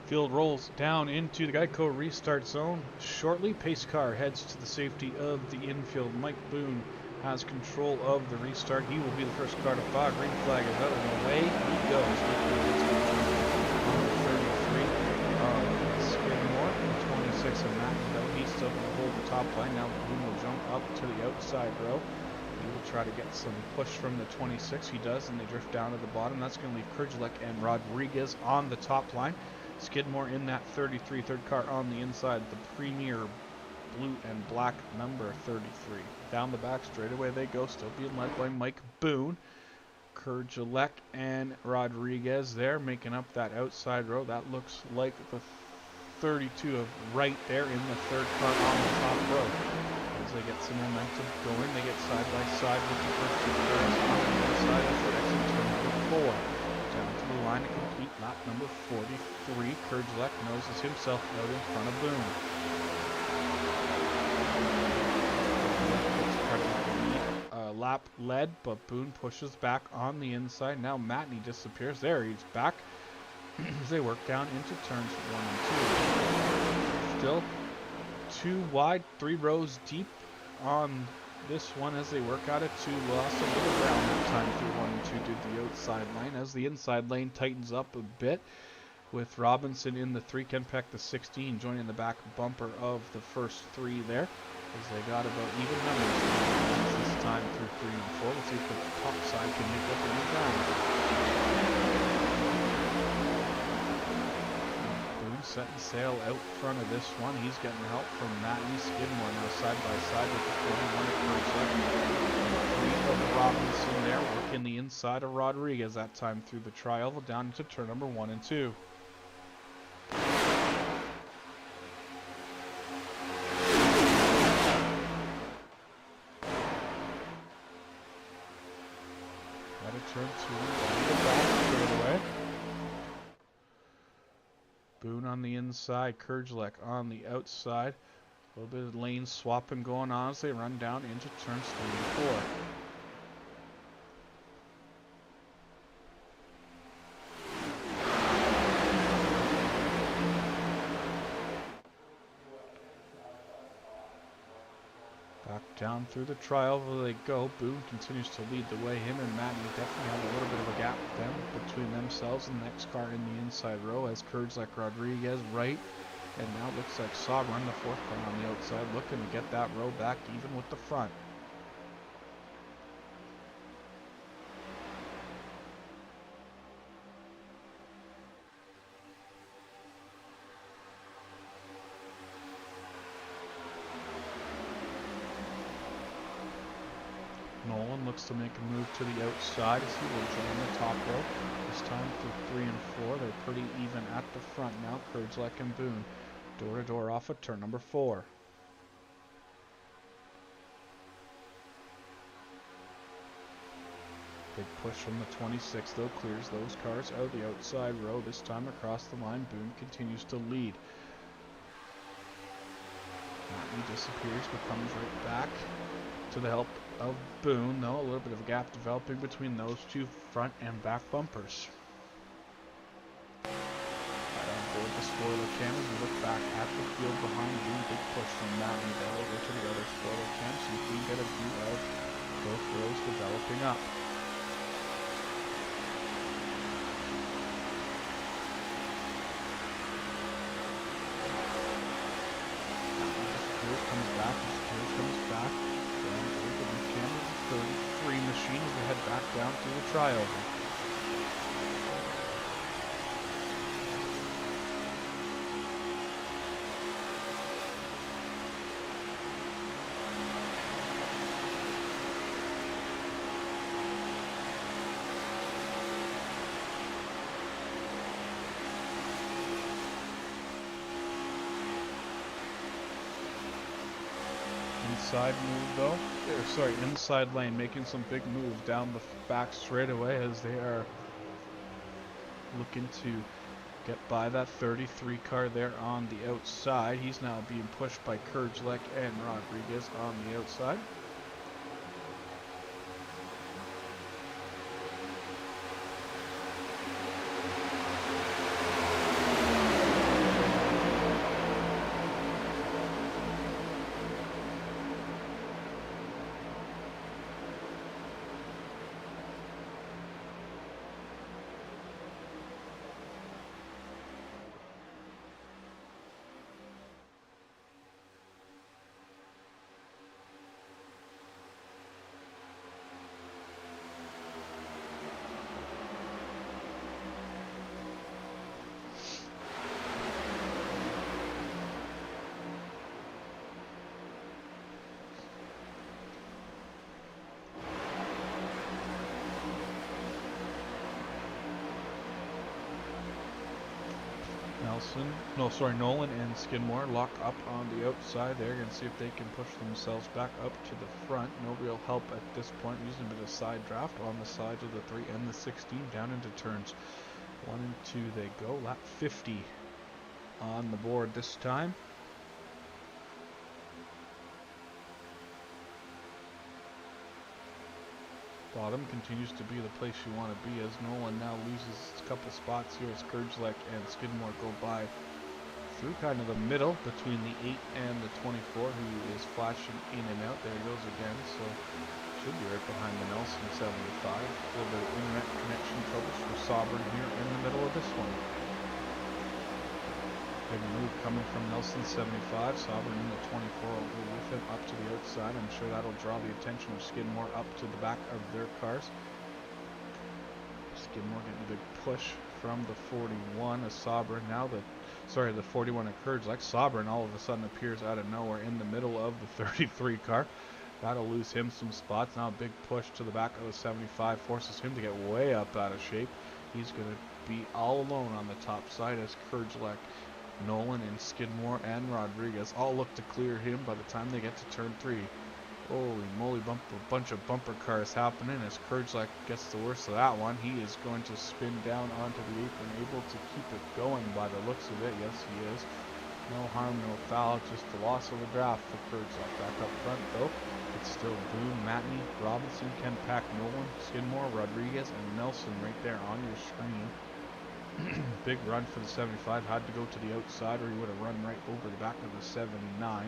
Field rolls down into the Geico restart zone shortly. Pace car heads to the safety of the infield. Mike Boone has control of the restart. He will be the first car to fire. Green flag is out and away he goes. On the 33 Skidmore, 26 of Matt. He's still going to hold the top line. Now Boone will jump up to the outside row. He will try to get some push from the 26. He does, and they drift down to the bottom. That's going to leave Kurdzlek and Rodriguez on the top line. Skidmore in that 33, third car on the inside, the premier blue and black number 33. Down the back straightaway they go, still being led by Mike Boone. Kurdzlek and Rodriguez there, making up that outside row. That looks like the 32 of Wright there in the third car on the top row. As they get some momentum going, they get side by side with the first 2 cars on the inside of the exit turn number 4. Down to the line to complete lap number 43. Kurdzlek noses himself out in front of Boone. Lap led, but Boone pushes back on the inside. Now Matney disappears. There, he's back as they work down into turns 1 and 2. Still 2 wide, 3 rows deep on this one as they work out at 2. Lost a little ground that time through 1 and 2 due to the outside lane as the inside lane tightens up a bit with Robinson in the 3, Ken Peck the 16 joining the back bumper of the first 3 there as they got about even numbers this time through 3 and 4. Let's see if the top side can make up any ground. Setting sail out front of this one. He's getting help from Matney. Skidmore now side by side with the 41 of Robinson there, working the inside of Rodriguez that time through the tri-oval down into turn number 1 and 2. Out of turn 2, down the back straight away. Boone on the inside, Kurdzlek on the outside. A little bit of lane swapping going on as they run down into turns 3 and 4. Back down through the tri-oval they go. Boone continues to lead the way. Him and Matney definitely have a little bit of a gap with them between themselves and the next car in the inside row as Kurdzlek, Rodriguez, Wright, and now it looks like Sauber on the 4th car on the outside looking to get that row back even with the front. Nolan looks to make a move to the outside as he will join the top row. This time through 3 and 4, they're pretty even at the front now. Kurdzlek and Boone door to door off of turn number 4. Big push from the 26 though, clears those cars out the outside row. This time across the line, Boone continues to lead. He disappears but comes right back to the help of Boone, though a little bit of a gap developing between those two front and back bumpers. Right on board the spoiler cam as we look back at the field behind Boone. Big push from Matt and Bell over to the other spoiler cam, so if we can get a view of both rows developing up. Comes back, comes back, and over the camera, 33 machine as we head back down to the triover. Inside move though, inside lane, making some big moves down the back straightaway as they are looking to get by that 33 car there on the outside. He's now being pushed by Kurgelek and Rodriguez on the outside. Nolan and Skidmore lock up on the outside. They're going to see if they can push themselves back up to the front. No real help at this point, using a bit of side draft on the sides of the 3 and the 16 down into turns 1 and 2 they go. Lap 50 on the board this time. Bottom continues to be the place you want to be as Nolan now loses a couple spots here as Kurgelek and Skidmore go by through kind of the middle between the 8 and the 24, who is flashing in and out. There he goes again, so should be right behind the Nelson 75. A little bit of internet connection troubles for Sovereign here in the middle of this one. Big move coming from Nelson 75. Sovereign in the 24 will go with him up to the outside. I'm sure that'll draw the attention of Skidmore up to the back of their cars. Skidmore getting a big push from the 41 as Sovereign now the 41 occurs like Sovereign all of a sudden appears out of nowhere in the middle of the 33 car. That'll lose him some spots. Now a big push to the back of the 75 forces him to get way up out of shape. He's going to be all alone on the top side as Kurgelek, Nolan and Skidmore and Rodriguez all look to clear him by the time they get to turn 3. Holy moly, a bunch of bumper cars happening as Kurgelek gets the worst of that one. He is going to spin down onto the apron, able to keep it going by the looks of it. Yes, he is. No harm, no foul, just the loss of the draft for Kurgelek. Back up front, though, it's still Boone, Matney, Robinson, Ken Pack, Nolan, Skidmore, Rodriguez, and Nelson right there on your screen. Big run for the 75. Had to go to the outside or he would have run right over the back of the 79. Now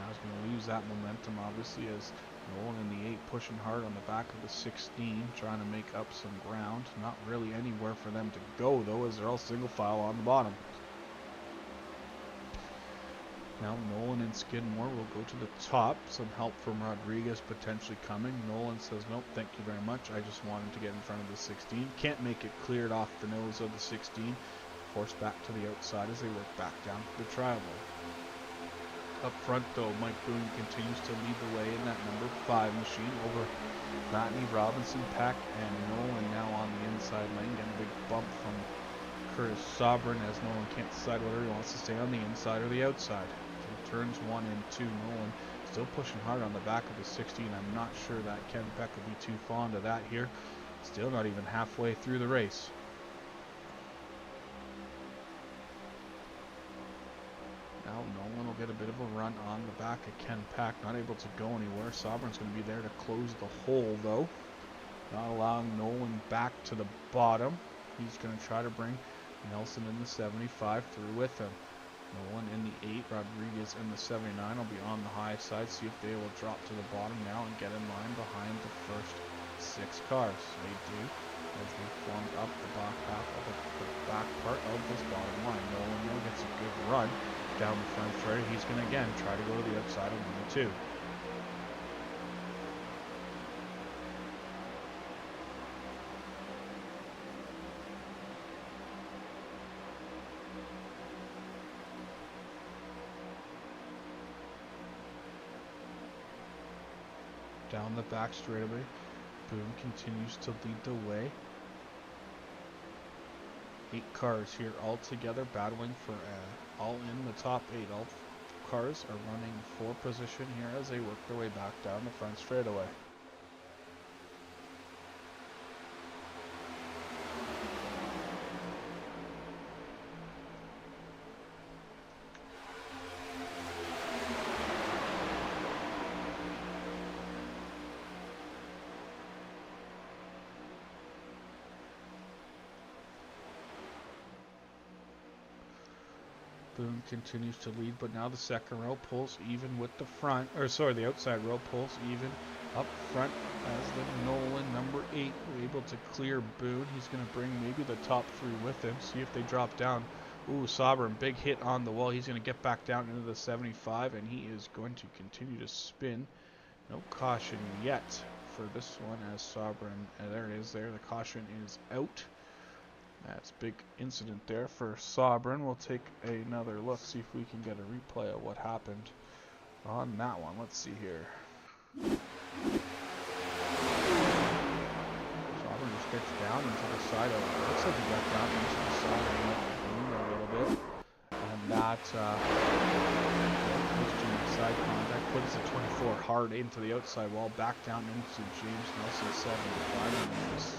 he's going to lose that momentum, obviously, as Nolan in the 8 pushing hard on the back of the 16, trying to make up some ground. Not really anywhere for them to go, though, as they're all single file on the bottom. Now Nolan and Skidmore will go to the top. Some help from Rodriguez potentially coming. Nolan says, nope, thank you very much. I just wanted to get in front of the 16. Can't make it cleared off the nose of the 16. Forced back to the outside as they work back down to the trioval. Up front, though, Mike Boone continues to lead the way in that number 5 machine over Matney, Robinson, Pack, and Nolan now on the inside lane. Getting a big bump from Curtis Sovereign as Nolan can't decide whether he wants to stay on the inside or the outside. So turns 1 and 2, Nolan still pushing hard on the back of the 16. I'm not sure that Ken Peck will be too fond of that here. Still not even halfway through the race. Now Nolan will get a bit of a run on the back of Ken Pack, not able to go anywhere. Sobern's going to be there to close the hole though, not allowing Nolan back to the bottom. He's going to try to bring Nelson in the 75 through with him. Nolan in the 8, Rodriguez in the 79 will be on the high side. See if they will drop to the bottom now and get in line behind the first 6 cars. They do, as they form up the back half of the back part of this bottom line. Nolan now gets a good run down the front straight. He's going to again try to go to the outside of number 2. Down the back straightaway, Boone continues to lead the way. 8 cars here all together battling for all in the top 8. All cars are running for position here as they work their way back down the front straightaway. Boone continues to lead, but now the second row pulls even with the front, or sorry, the outside row pulls even up front as the Nolan number 8 able to clear Boone. He's going to bring maybe the top 3 with him, see if they drop down. Ooh, Sobern, big hit on the wall. He's going to get back down into the 75, and he is going to continue to spin. No caution yet for this one as Sobern, there it is there, the caution is out. That's a big incident there for Sobern. We'll take another look, see if we can get a replay of what happened on that one. Let's see here. Sobern just gets down into the side of it. Looks like he got down into the side of the a little bit. And that was doing side contact, puts the 24 hard into the outside wall, back down into James Nelson 75, and just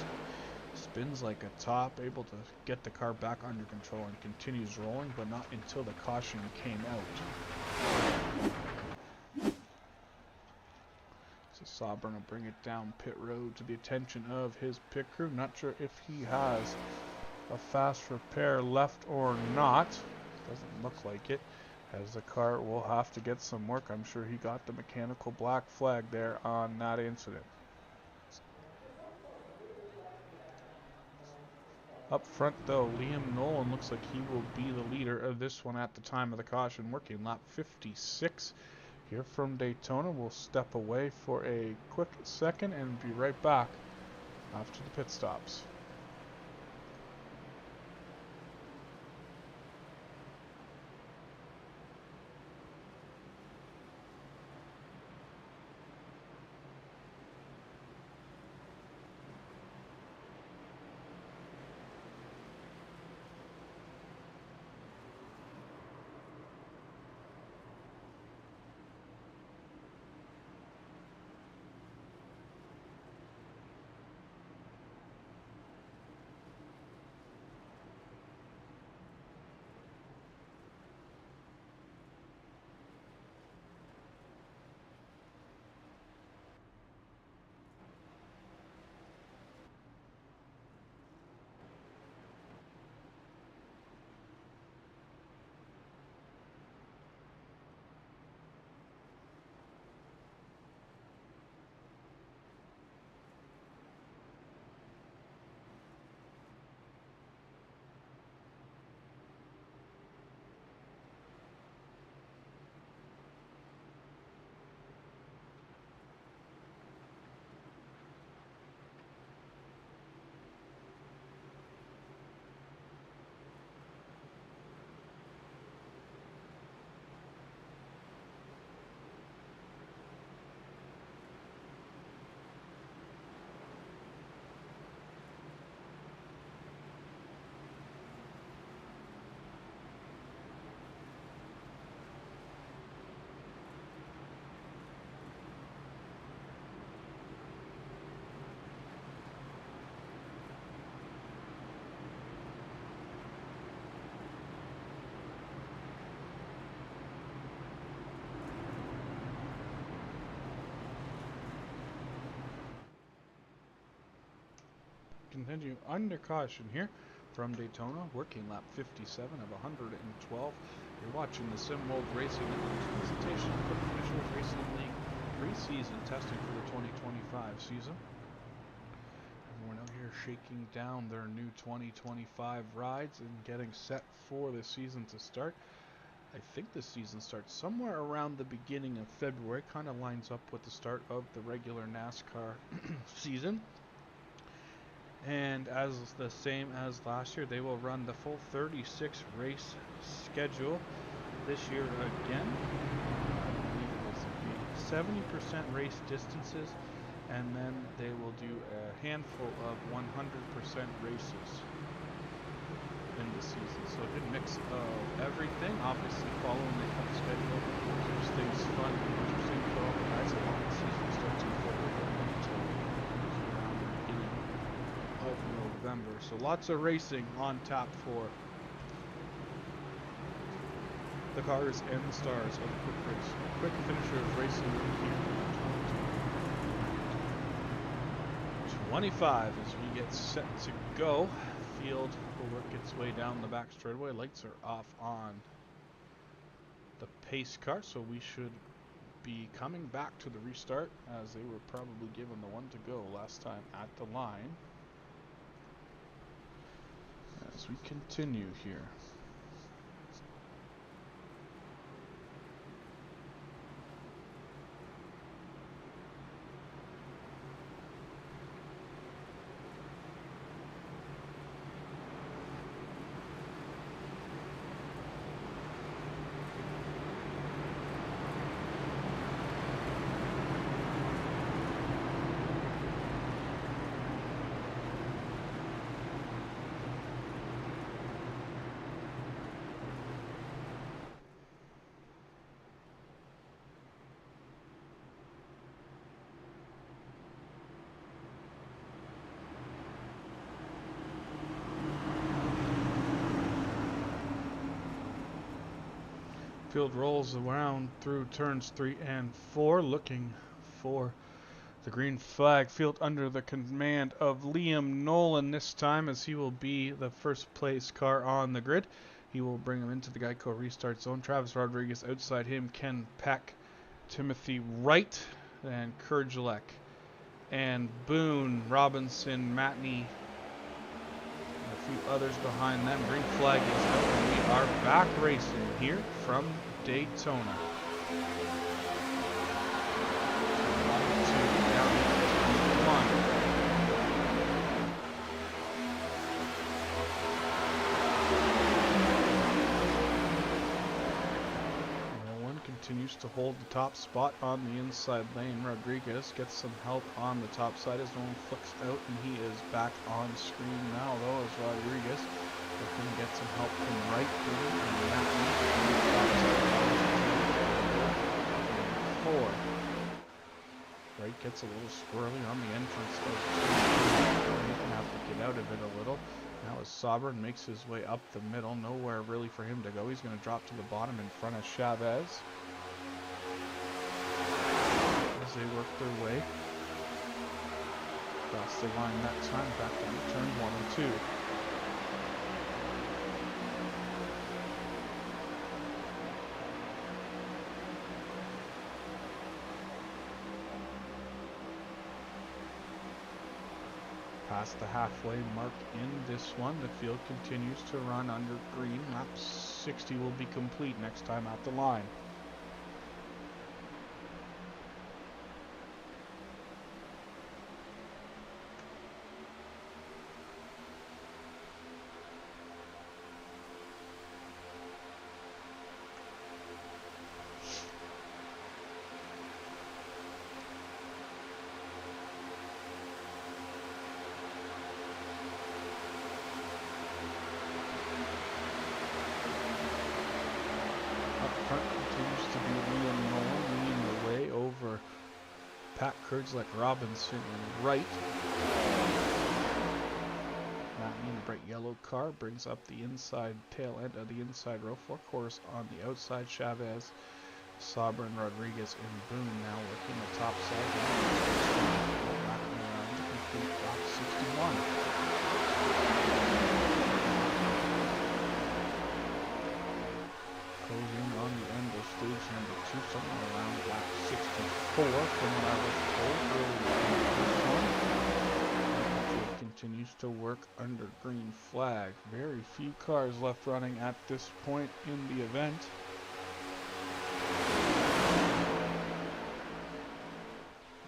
spins like a top, able to get the car back under control and continues rolling, but not until the caution came out. So Sobern will bring it down pit road to the attention of his pit crew. Not sure if he has a fast repair left or not. Doesn't look like it, as the car will have to get some work. I'm sure he got the mechanical black flag there on that incident. Up front though, Liam Nolan looks like he will be the leader of this one at the time of the caution, working lap 56 here from Daytona. We'll step away for a quick second and be right back after the pit stops. continue under caution here from Daytona, working lap 57 of 112. You're watching the Sim World Racing Network's presentation of Quick Finishers Racing League pre-season testing for the 2025 season. Everyone out here shaking down their new 2025 rides and getting set for the season to start. I think the season starts somewhere around the beginning of February, kind of lines up with the start of the regular NASCAR season. And as the same as last year, they will run the full 36 race schedule this year again. I believe it will be 70% race distances, and then they will do a handful of 100% races in the season. So a good mix of everything, obviously following the cup schedule. Keeps things fun and interesting for all the guys that want the season starts in February until around the beginning of November. So lots of racing on tap for the cars and the stars of the Quick Finishers Racing League here in 2025 as we get set to go. Field will work its way down the back straightaway. Lights are off on the pace car, so we should be coming back to the restart as they were probably given the one to go last time at the line. As we continue here. Field rolls around through turns 3 and 4, looking for the green flag. Field under the command of Liam Nolan this time, as he will be the first place car on the grid. He will bring him into the Geico restart zone. Travis Rodriguez outside him, Ken Peck, Timothy Wright, and Kurgelek, and Boone, Robinson, Matney, a few others behind them. Green flag is out, and we are back racing here from Daytona. 1 continues to hold the top spot on the inside lane. Rodriguez gets some help on the top side as no one flicks out, and he is back on screen now, though, as Rodriguez looking to get some help from Wright. Wright gets a little squirrely on the entrance of he's going to have to get out of it a little. Now as Sobran makes his way up the middle, nowhere really for him to go. He's going to drop to the bottom in front of Chavez as they work their way across the line that time, back to turn 1 and 2. Past the halfway mark in this one, the field continues to run under green. Lap 60 will be complete next time at the line. Pat Kurgelek, Robinson, and Wright. Matney in the bright yellow car brings up the inside tail end of the inside row. 4 cars on the outside. Chavez, Sobran, Rodriguez, and Boone now working the top side. Back around to complete lap 61. from what I was told earlier in this one. It continues to work under green flag. Very few cars left running at this point in the event.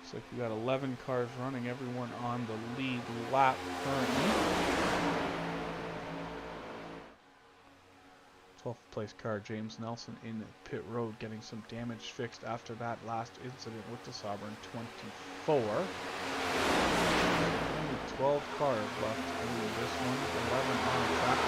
Looks like we got 11 cars running, everyone on the lead lap currently. 12th place car, James Nelson in pit road, getting some damage fixed after that last incident with the Sovereign 24. Only 12 cars left in this one, 11 on track.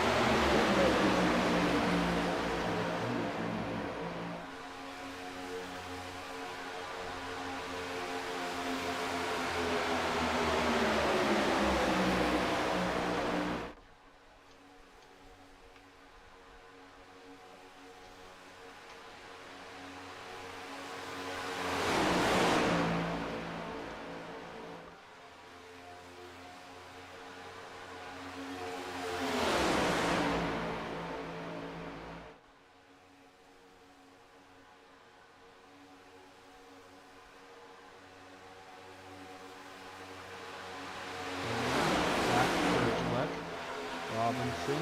Robinson,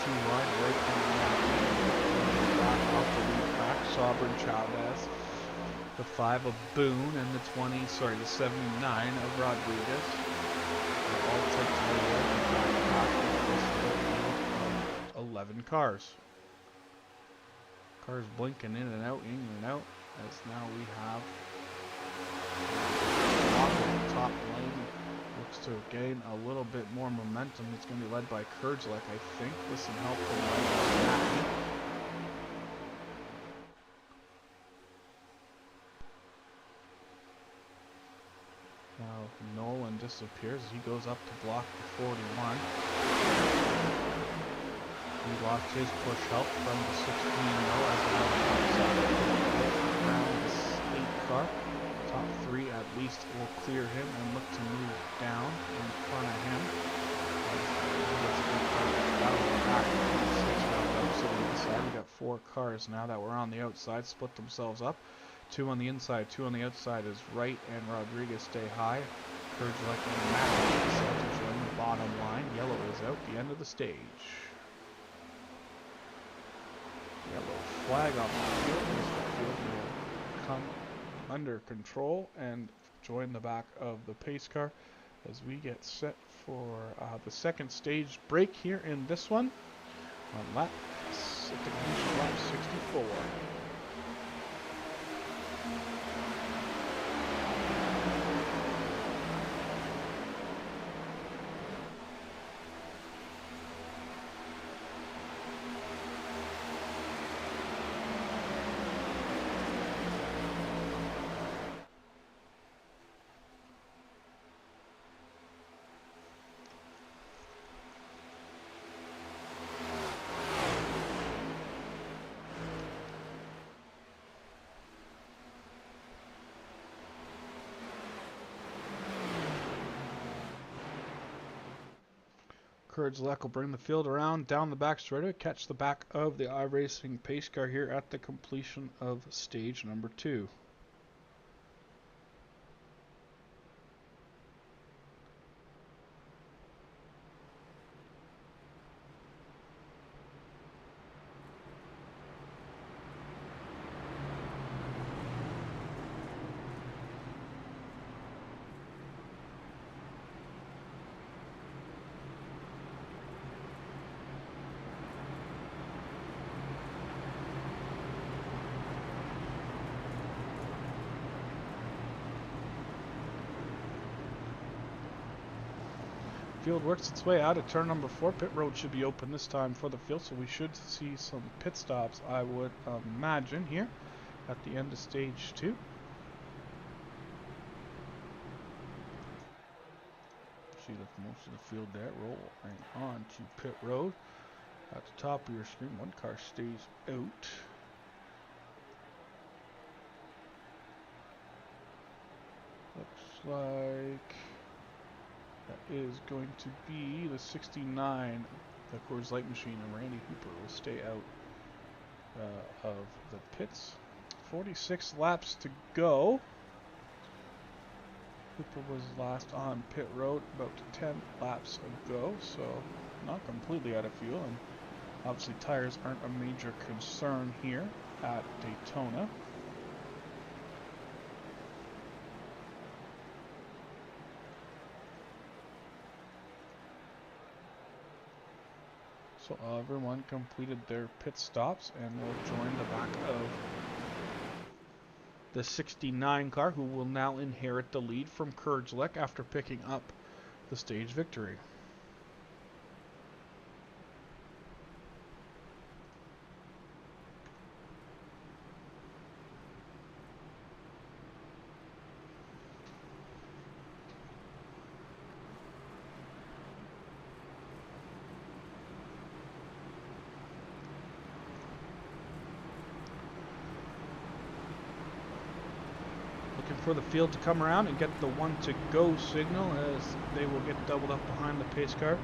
too wide, right on the back off the lead back, Sovereign Chavez, the 5 of Boone, and the 79 of Rodriguez. They're all takes away the 11 cars. Cars blinking in and out, as now we have top lane. Looks to gain a little bit more momentum. It's going to be led by Kurdzlek, I think, with some help from Matthew. Now Nolan disappears as he goes up to block the 41. He lost his push help from the 16 as well around this 8 car. Top 3 at least will clear him and look to move down in front of him. We got 4 cars now that were on the outside, split themselves up. 2 on the inside, 2 on the outside as Wright and Rodriguez stay high. Kurdzlek and Matt decide to join the bottom line. Yellow is out the end of the stage. Yellow flag on the field. The field will come under control and join the back of the pace car as we get set for the second stage break here in this one on lap 64. Kurdzlek will bring the field around down the back straightaway, catch the back of the iracing pace car here at the completion of stage number 2. Field works its way out of turn number 4. Pit road should be open this time for the field, so we should see some pit stops, I would imagine, here at the end of stage 2. See most of the field there rolling on to pit road. At the top of your screen, 1 car stays out. Looks like that is going to be the 69, the Coors Light machine, and Randy Hooper will stay out of the pits. 46 laps to go. Cooper was last on pit road about 10 laps ago, so not completely out of fuel, and obviously tires aren't a major concern here at Daytona. So everyone completed their pit stops and will join the back of the 69 car, who will now inherit the lead from Kurdzlek after picking up the stage victory. Looking for the field to come around and get the one to go signal, as they will get doubled up behind the pace car.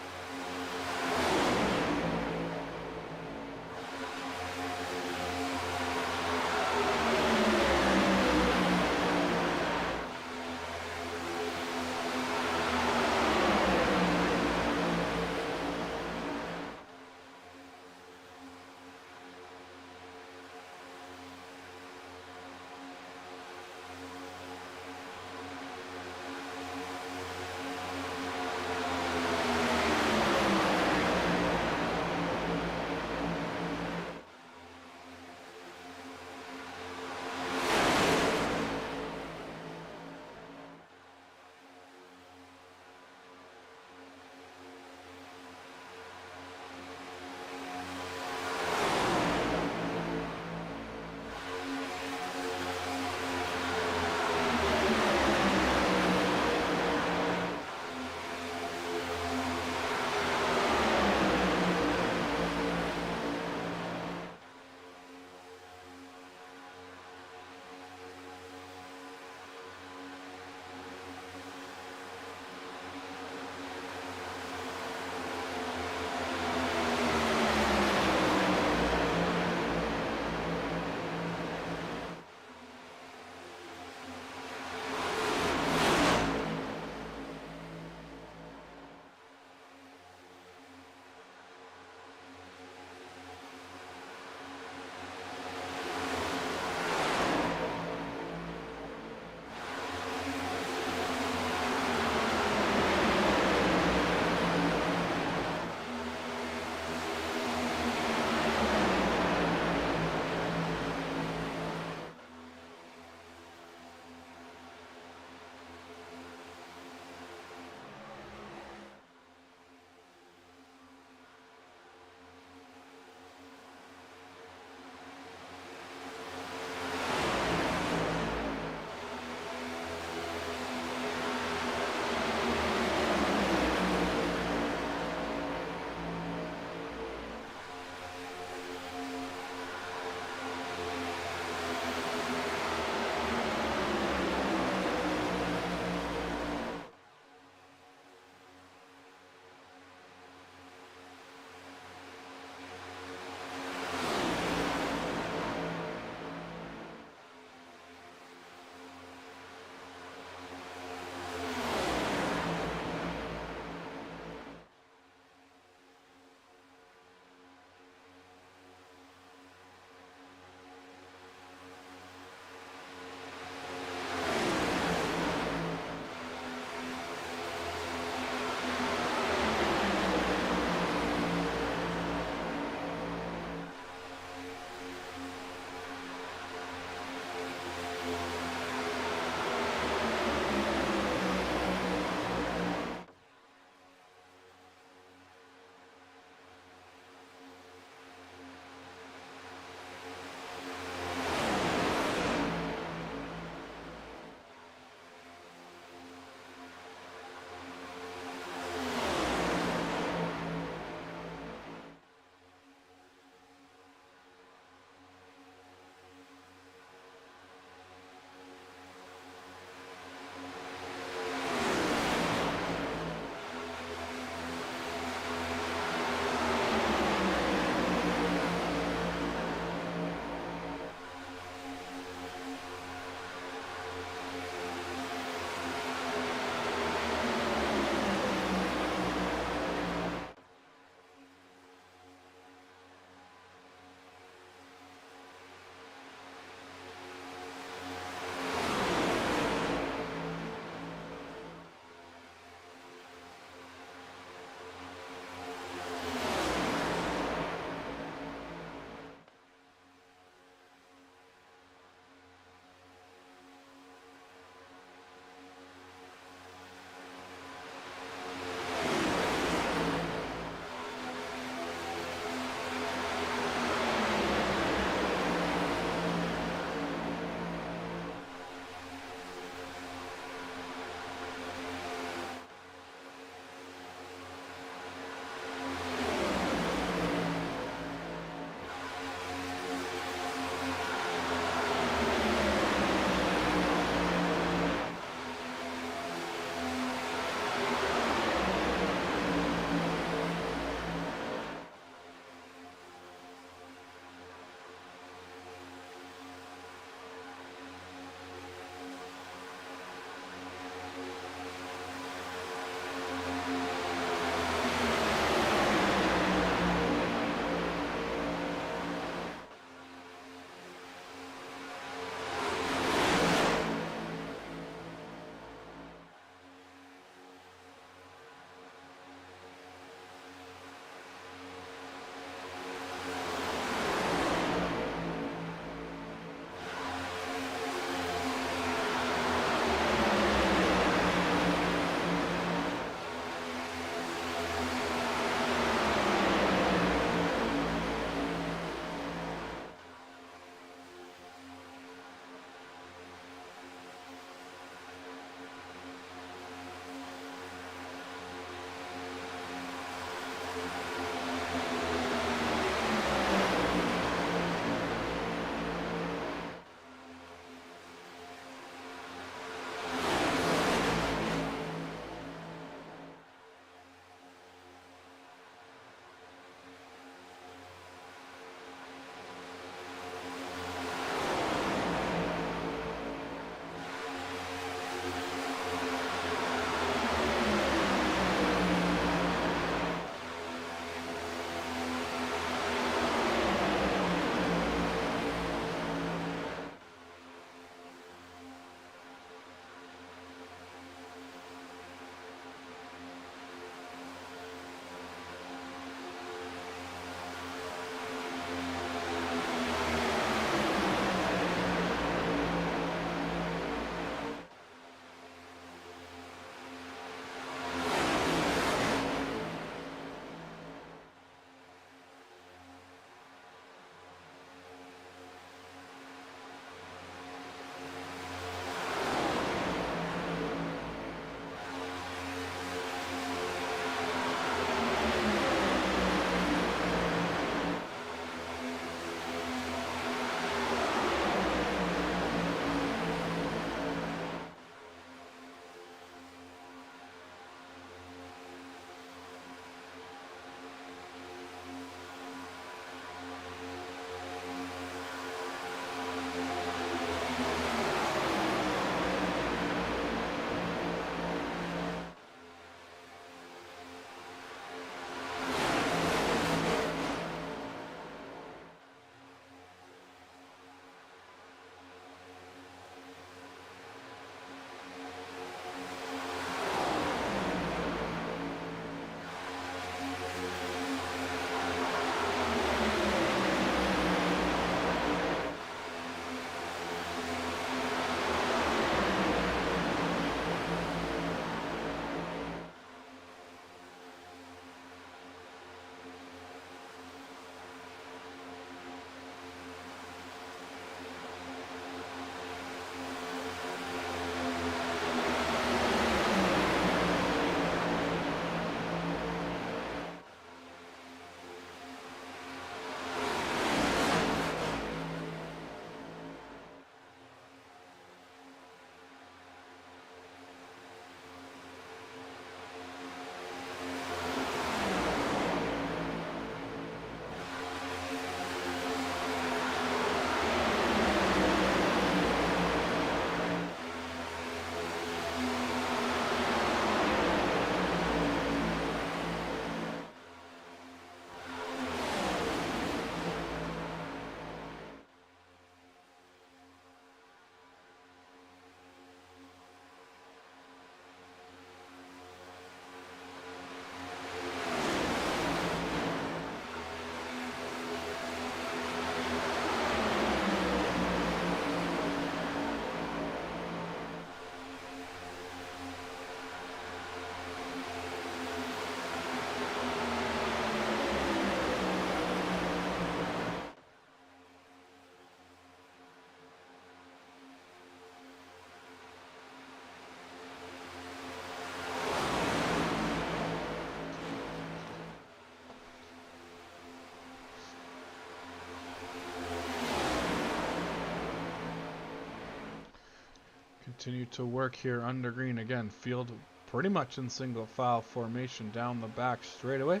Continue to work here under green again. Field pretty much in single file formation down the back straightaway.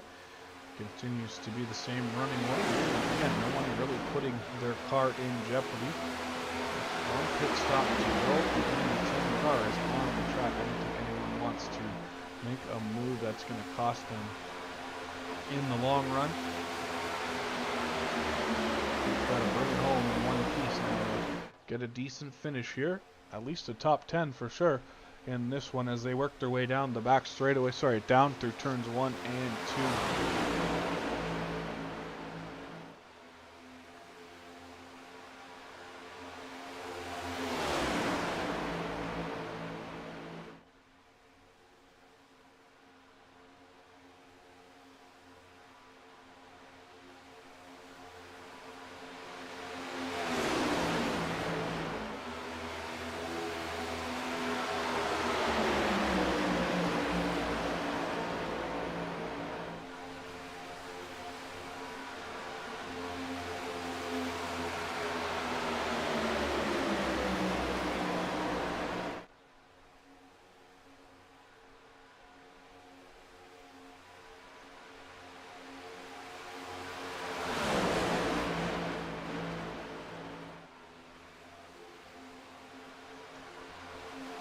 Continues to be the same running order. Again, no one really putting their car in jeopardy. One pit stop to go, and the 10 cars on the track. I don't think anyone wants to make a move that's going to cost them in the long run. Try to bring it home in one piece now. Get a decent finish here. At least a top 10 for sure in this one as they work their way down the back straightaway. Sorry, down through turns 1 and 2.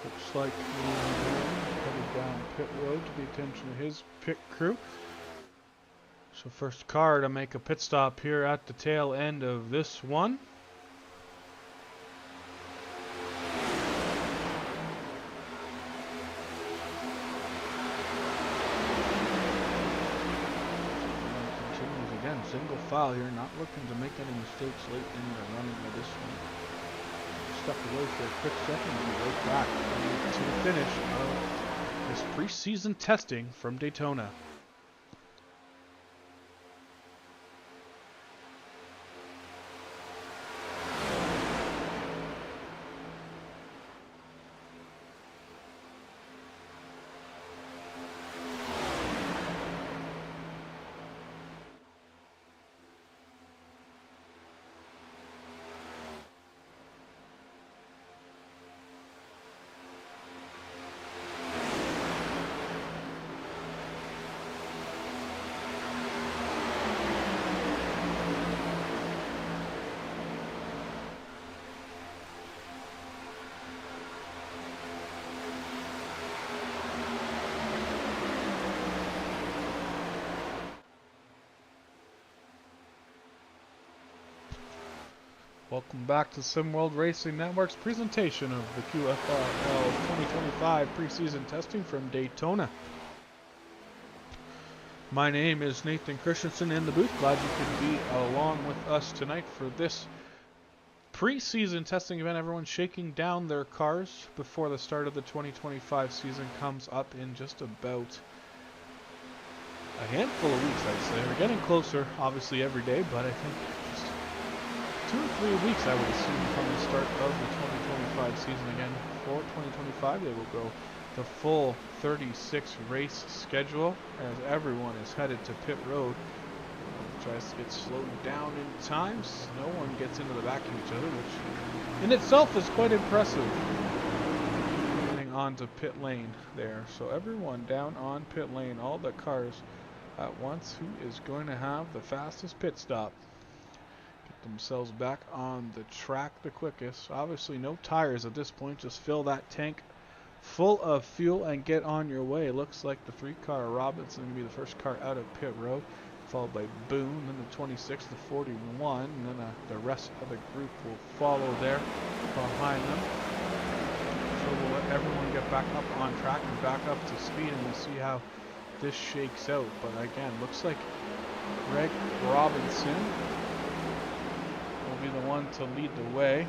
Looks like he's headed down pit road to the attention of his pit crew. So first car to make a pit stop here at the tail end of this one. And continues again, single file here, not looking to make any mistakes late in the running of this one. Step away for a quick second and be right back to the finish of this preseason testing from Daytona. Welcome back to SimWorld Racing Network's presentation of the QFRL 2025 preseason testing from Daytona. My name is Nathan Christensen in the booth. Glad you could be along with us tonight for this preseason testing event. Everyone's shaking down their cars before the start of the 2025 season comes up in just about a handful of weeks, I'd say. We're getting closer, obviously, every day, but I think just 2 or 3 weeks, I would assume, from the start of the 2025 season. Again, for 2025, they will go the full 36 race schedule as everyone is headed to pit road. Tries to get slowed down in times. No one gets into the back of each other, which in itself is quite impressive. Getting onto pit lane there. So everyone down on pit lane, all the cars at once. Who is going to have the fastest pit stop? Themselves back on the track the quickest. Obviously no tires at this point, just fill that tank full of fuel and get on your way. Looks like the 3-car Robinson will be the first car out of pit road, followed by Boone, then the 26, the 41, and then the rest of the group will follow there behind them. So we'll let everyone get back up on track and back up to speed, and we'll see how this shakes out. But again, looks like Greg Robinson be the one to lead the way,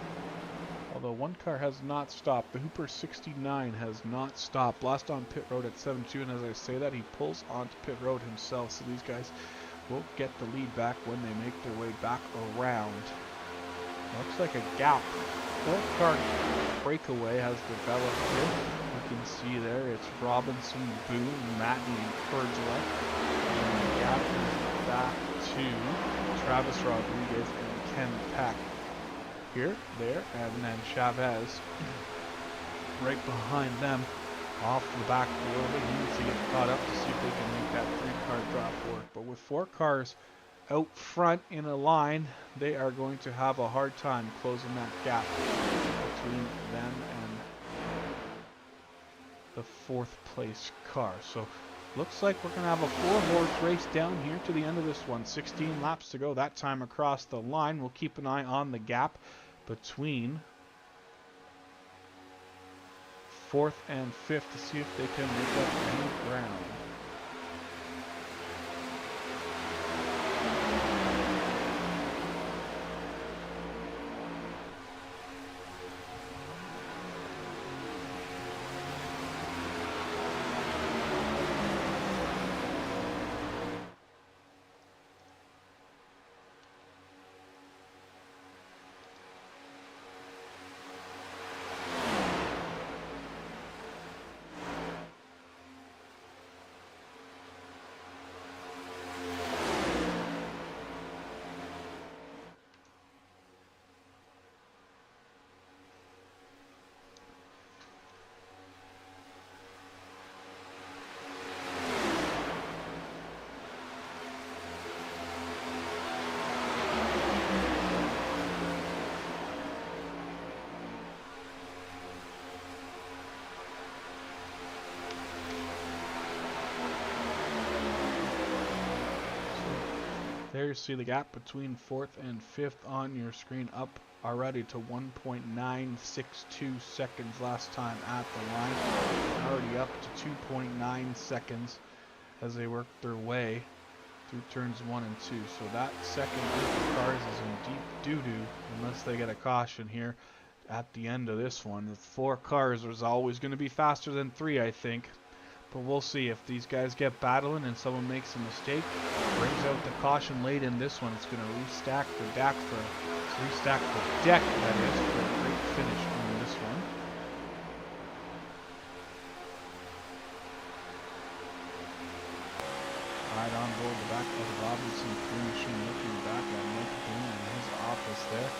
although one car has not stopped. The Hooper 69 has not stopped. Last on pit road at 7-2, and as I say that, he pulls onto pit road himself, so these guys will get the lead back when they make their way back around. Looks like a gap. 4-car breakaway has developed here. You can see there it's Robinson, Boone, Matty, and Kurdzla. And the gap is back to Travis Rodriguez and Ken Pack here, there, and then Chavez right behind them off the back a little bit. He needs to get caught up to see if they can make that 3-car drop work. But with 4 cars out front in a line, they are going to have a hard time closing that gap between them and the 4th place car. So looks like we're going to have a 4-horse race down here to the end of this one. 16 laps to go that time across the line. We'll keep an eye on the gap between 4th and 5th to see if they can make up any ground. There you see the gap between 4th and 5th on your screen, up already to 1.962 seconds last time at the line. Already up to 2.9 seconds as they work their way through turns 1 and 2. So that second group of cars is in deep doo-doo unless they get a caution here at the end of this one. The 4 cars is always going to be faster than 3, I think. But we'll see if these guys get battling and someone makes a mistake, brings out the caution late in this one. It's going to restack the deck for that is for a great finish on this one. Right on board the back of the Robinson crew machine, looking back at Mike Boone in his office there.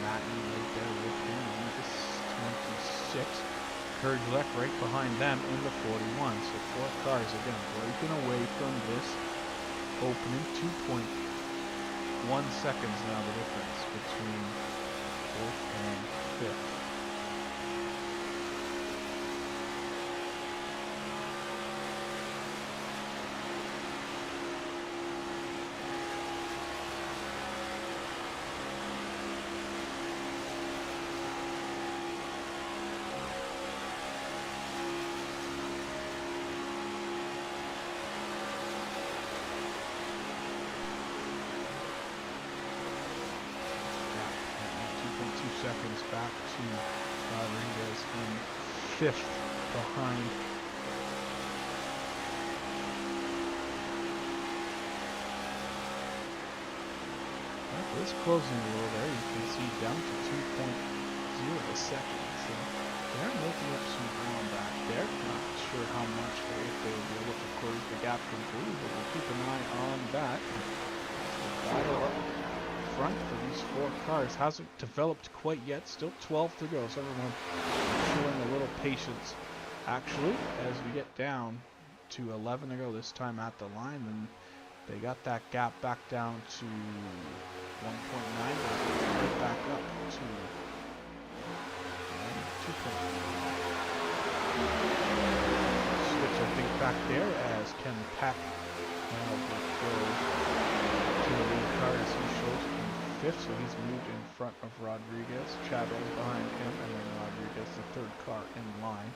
Matty right there with him in this 26. Courage left right behind them in the 41. So 4 cars again breaking away from this opening. 2.1 seconds now the difference between 4th and 5th. Seconds back to Rodriguez in 5th behind. That is closing a little there. You can see down to 2.0 seconds. So they're making up some ground back there. Not sure how much or if they will be able to close the gap completely, but we'll keep an eye on that. The battle up front for these 4 cars hasn't developed quite yet. Still 12 to go, so everyone showing a little patience. Actually, as we get down to 11 to go this time at the line, and they got that gap back down to 1.9, right back up to 2.9. Switch, I think, back there as Ken Pack now will go to the lead car as he shows 5th, so he's moved in front of Rodriguez. Chad right behind him, and then Rodriguez, the 3rd car in line.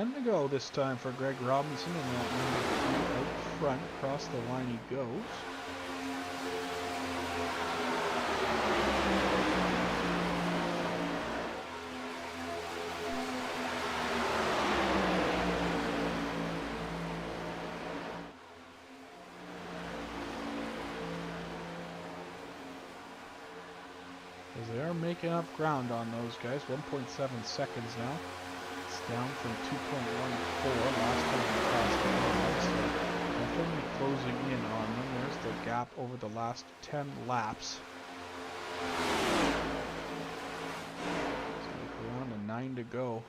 To go this time for Greg Robinson, and that number 3 out front. Across the line he goes. because they are making up ground on those guys. 1.7 seconds now. It's down from 2.14 last time we crossed the line. So definitely closing in on them. There's the gap over the last 10 laps. So we're down to 9 to go.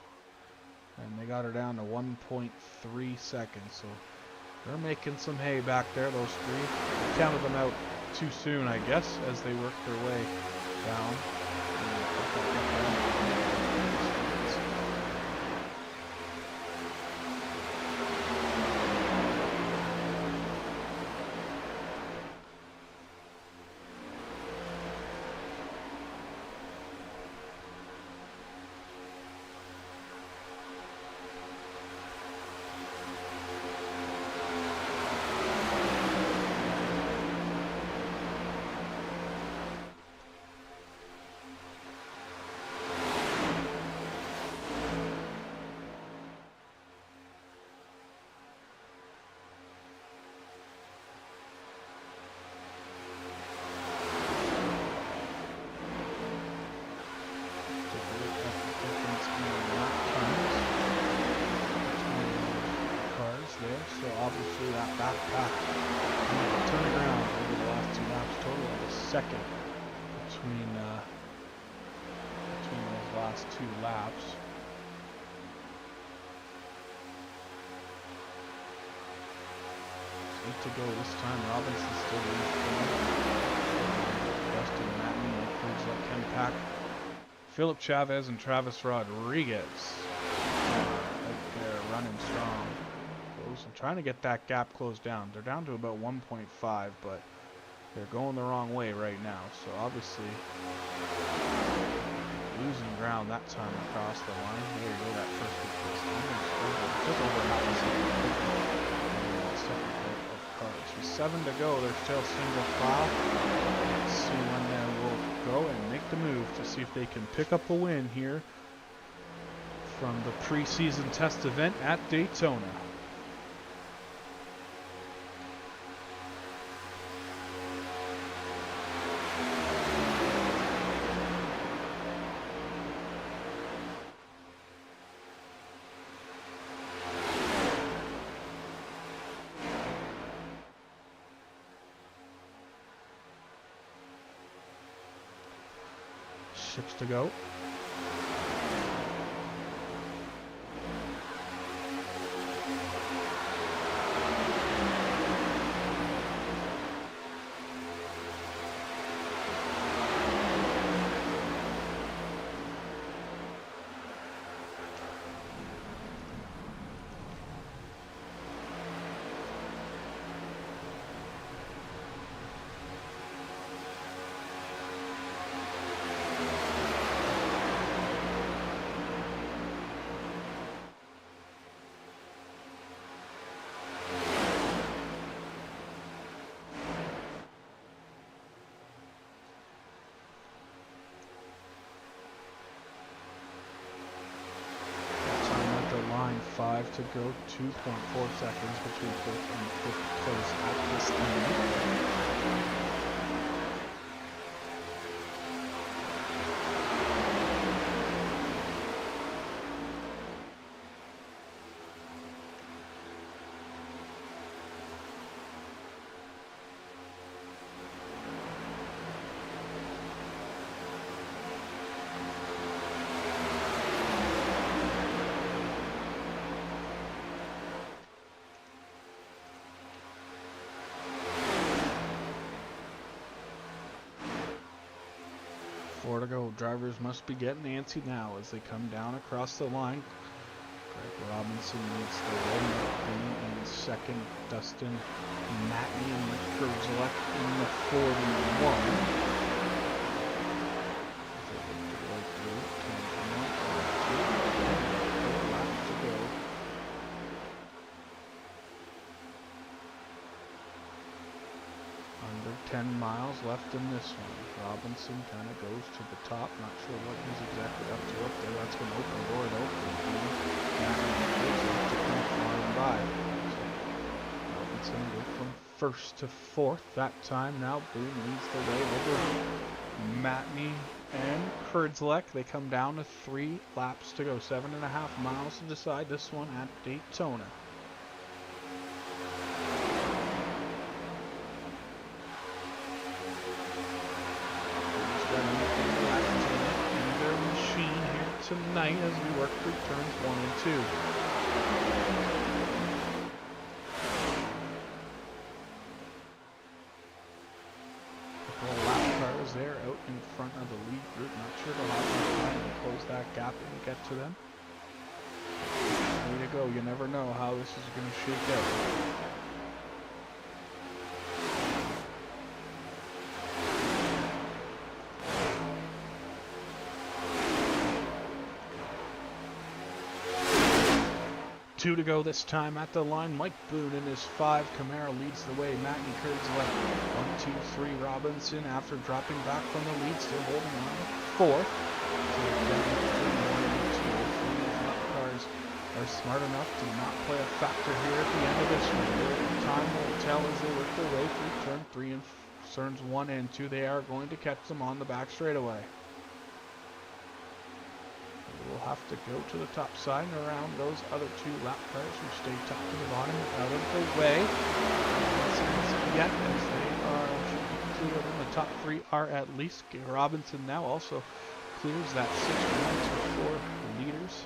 And they got her down to 1.3 seconds. So they're making some hay back there, those three. I counted them out too soon, I guess, as they worked their way down. So obviously that backpack turned around over the last 2 laps, total of a second between those last 2 laps. 8 to go this time. Robinson's still leading. Dustin Matney includes Ken Pack, Philip Chavez, and Travis Rodriguez out there running strong. I'm trying to get that gap closed down. They're down to about 1.5, but they're going the wrong way right now. So obviously losing ground that time across the line. There you go, that first one. Just over half a second of cars. With 7 to go, they're still single file. Let's see when they will go and make the move to see if they can pick up a win here from the preseason test event at Daytona. Ships to go. Line 5 to go, 2.4 seconds between 4th and 5th place at this time. Four to go. Drivers must be getting antsy now as they come down across the line. Greg Robinson leads the way in second. Dustin Matney and Rick Kurzlek in the 41. Under 10 miles left in this one. Robinson kind of goes to the top. Not sure what he's exactly up to up there. That's going to open the door to open. To come flying by. So Robinson goes from first to fourth that time. Now Boone leads the way over Matney and Kurzlek. They come down to 3 laps to go. 7.5 miles to decide this one at Daytona. Tonight as we work through turns 1 and 2. Couple of lap cars there out in front of the lead group. Not sure they'll have enough time to close that gap and get to them. Way to go. You never know how this is going to shake out. Two to go this time at the line. Mike Boone in his 5 Camaro leads the way. Matney Kurzlek 1, 2, 3 Robinson after dropping back from the lead, still holding on to 4th. Cars are smart enough to not play a factor here at the end of this one. Time will tell as they work their way through turn 3 and turns 1 and 2. They are going to catch them on the back straightaway. We'll have to go to the top side and around those other 2 lap cars who stay tucked to the bottom out of the way. Yet as they are clear in the top 3 are at least. Robinson now also clears that 6 to 4 leaders.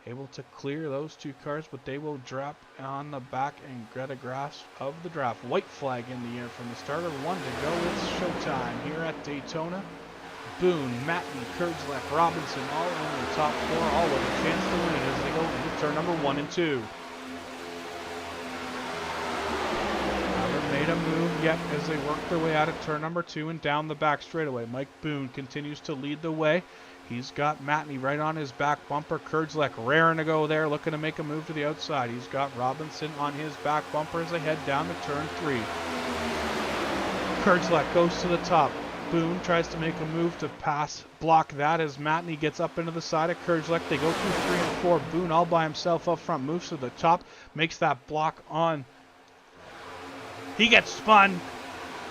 Able to clear those 2 cars, but they will drop on the back and get a grasp of the draft. White flag in the air from the starter. 1 to go. It's showtime here at Daytona. Boone, Matney, Kurzlek, Robinson, all in the top 4, all with a chance to win as they go into turn number 1 and 2. Haven't made a move yet as they work their way out of turn number 2 and down the back straightaway. Mike Boone continues to lead the way. He's got Matney right on his back bumper. Kurzlek raring to go there, looking to make a move to the outside. He's got Robinson on his back bumper as they head down to turn 3. Kurzlek goes to the top. Boone tries to make a move to block that as Matney gets up into the side of Kurzlek. They go through 3 and 4. Boone all by himself up front, moves to the top, makes that block on. He gets spun.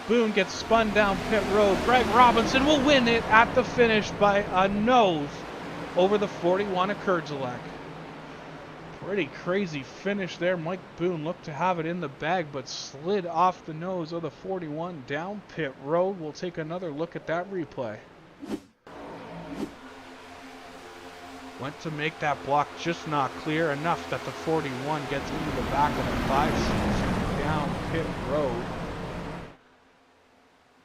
Boone gets spun down pit road. Greg Robinson will win it at the finish by a nose over the 41 of Kurzlek. Pretty crazy finish there. Mike Boone looked to have it in the bag, but slid off the nose of the 41 down pit road. We'll take another look at that replay. Went to make that block, just not clear enough that the 41 gets into the back of the 5-6 down pit road.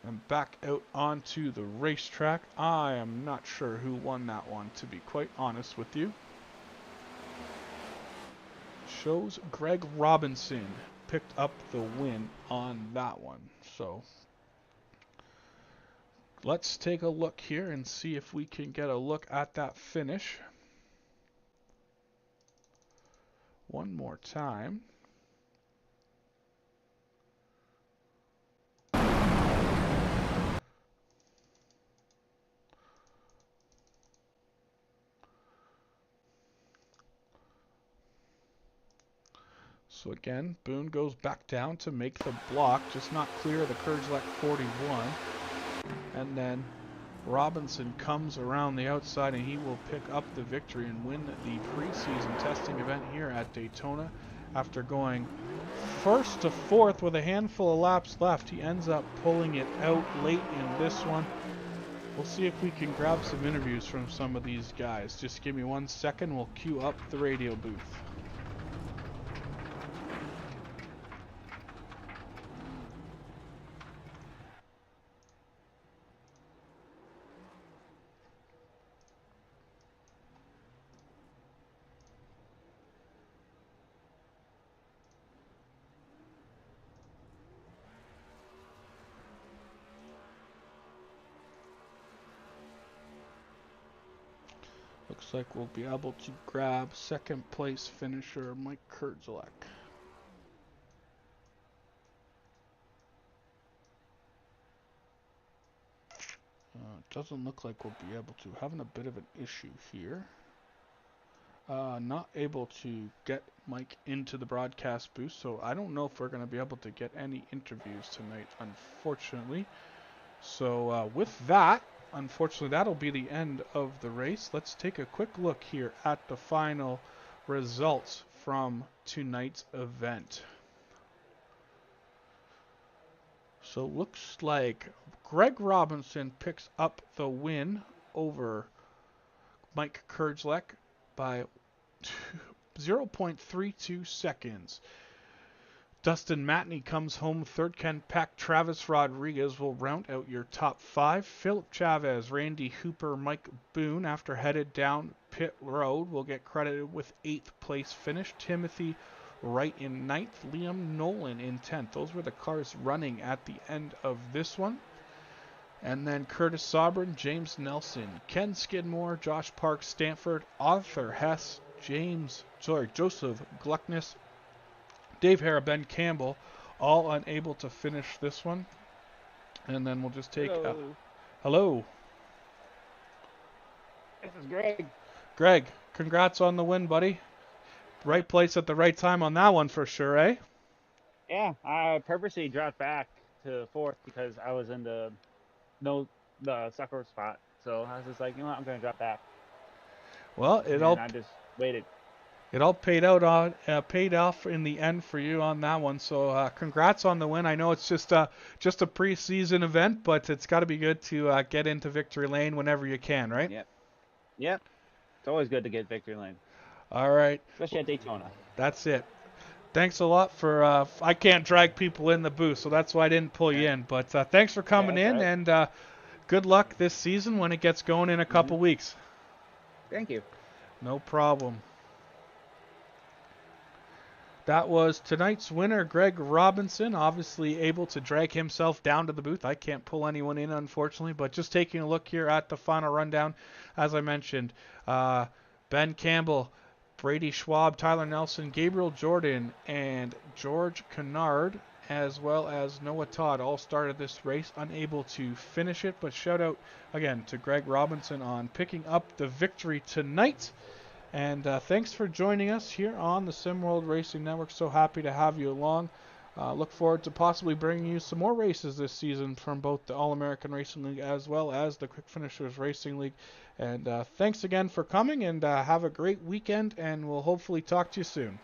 And back out onto the racetrack. I am not sure who won that one, to be quite honest with you. Shows Greg Robinson picked up the win on that one. So let's take a look here and see if we can get a look at that finish one more time. So again, Boone goes back down to make the block, just not clear of the Kurzlek 41. And then Robinson comes around the outside and he will pick up the victory and win the preseason testing event here at Daytona. After going 1st to 4th with a handful of laps left, he ends up pulling it out late in this one. We'll see if we can grab some interviews from some of these guys. Just give me 1 second, we'll queue up the radio booth. Looks like we'll be able to grab 2nd place finisher Mike Kurzlek. It doesn't look like we'll be able to. Having a bit of an issue here. Not able to get Mike into the broadcast booth, so I don't know if we're going to be able to get any interviews tonight, unfortunately. So with that, unfortunately, that'll be the end of the race. Let's take a quick look here at the final results from tonight's event. So looks like Greg Robinson picks up the win over Mike Kurdzlek by 0.32 seconds. Dustin Matney comes home third. Ken Peck, Travis Rodriguez will round out your top 5. Philip Chavez, Randy Hooper, Mike Boone, after headed down pit road, will get credited with 8th place finish. Timothy Wright in 9th. Liam Nolan in 10th. Those were the cars running at the end of this one. And then Curtis Sobran, James Nelson, Ken Skidmore, Josh Parks, Stanford, Arthur Hess, Joseph Gluckness, Dave Hara, Ben Campbell, all unable to finish this one. And then we'll just take... Hello. This is Greg. Greg, congrats on the win, buddy. Right place at the right time on that one for sure, eh? Yeah, I purposely dropped back to 4th because I was in the sucker spot. So I was just like, you know what, I'm going to drop back. Well, I just waited. It all paid off in the end for you on that one. So congrats on the win. I know it's just a preseason event, but it's got to be good to get into victory lane whenever you can, right? Yep. It's always good to get victory lane. All right. Especially at Daytona. That's it. Thanks a lot for. I can't drag people in the booth, so that's why I didn't pull you in. But thanks for coming in, right. and good luck this season when it gets going in a couple weeks. Thank you. No problem. That was tonight's winner, Greg Robinson, obviously able to drag himself down to the booth. I can't pull anyone in, unfortunately, but just taking a look here at the final rundown, as I mentioned, Ben Campbell, Brady Schwab, Tyler Nelson, Gabriel Jordan, and George Kennard, as well as Noah Todd, all started this race, unable to finish it, but shout out again to Greg Robinson on picking up the victory tonight. And thanks for joining us here on the SimWorld Racing Network. So happy to have you along. Look forward to possibly bringing you some more races this season from both the All-American Racing League as well as the Quick Finishers Racing League. And thanks again for coming, and have a great weekend, and we'll hopefully talk to you soon.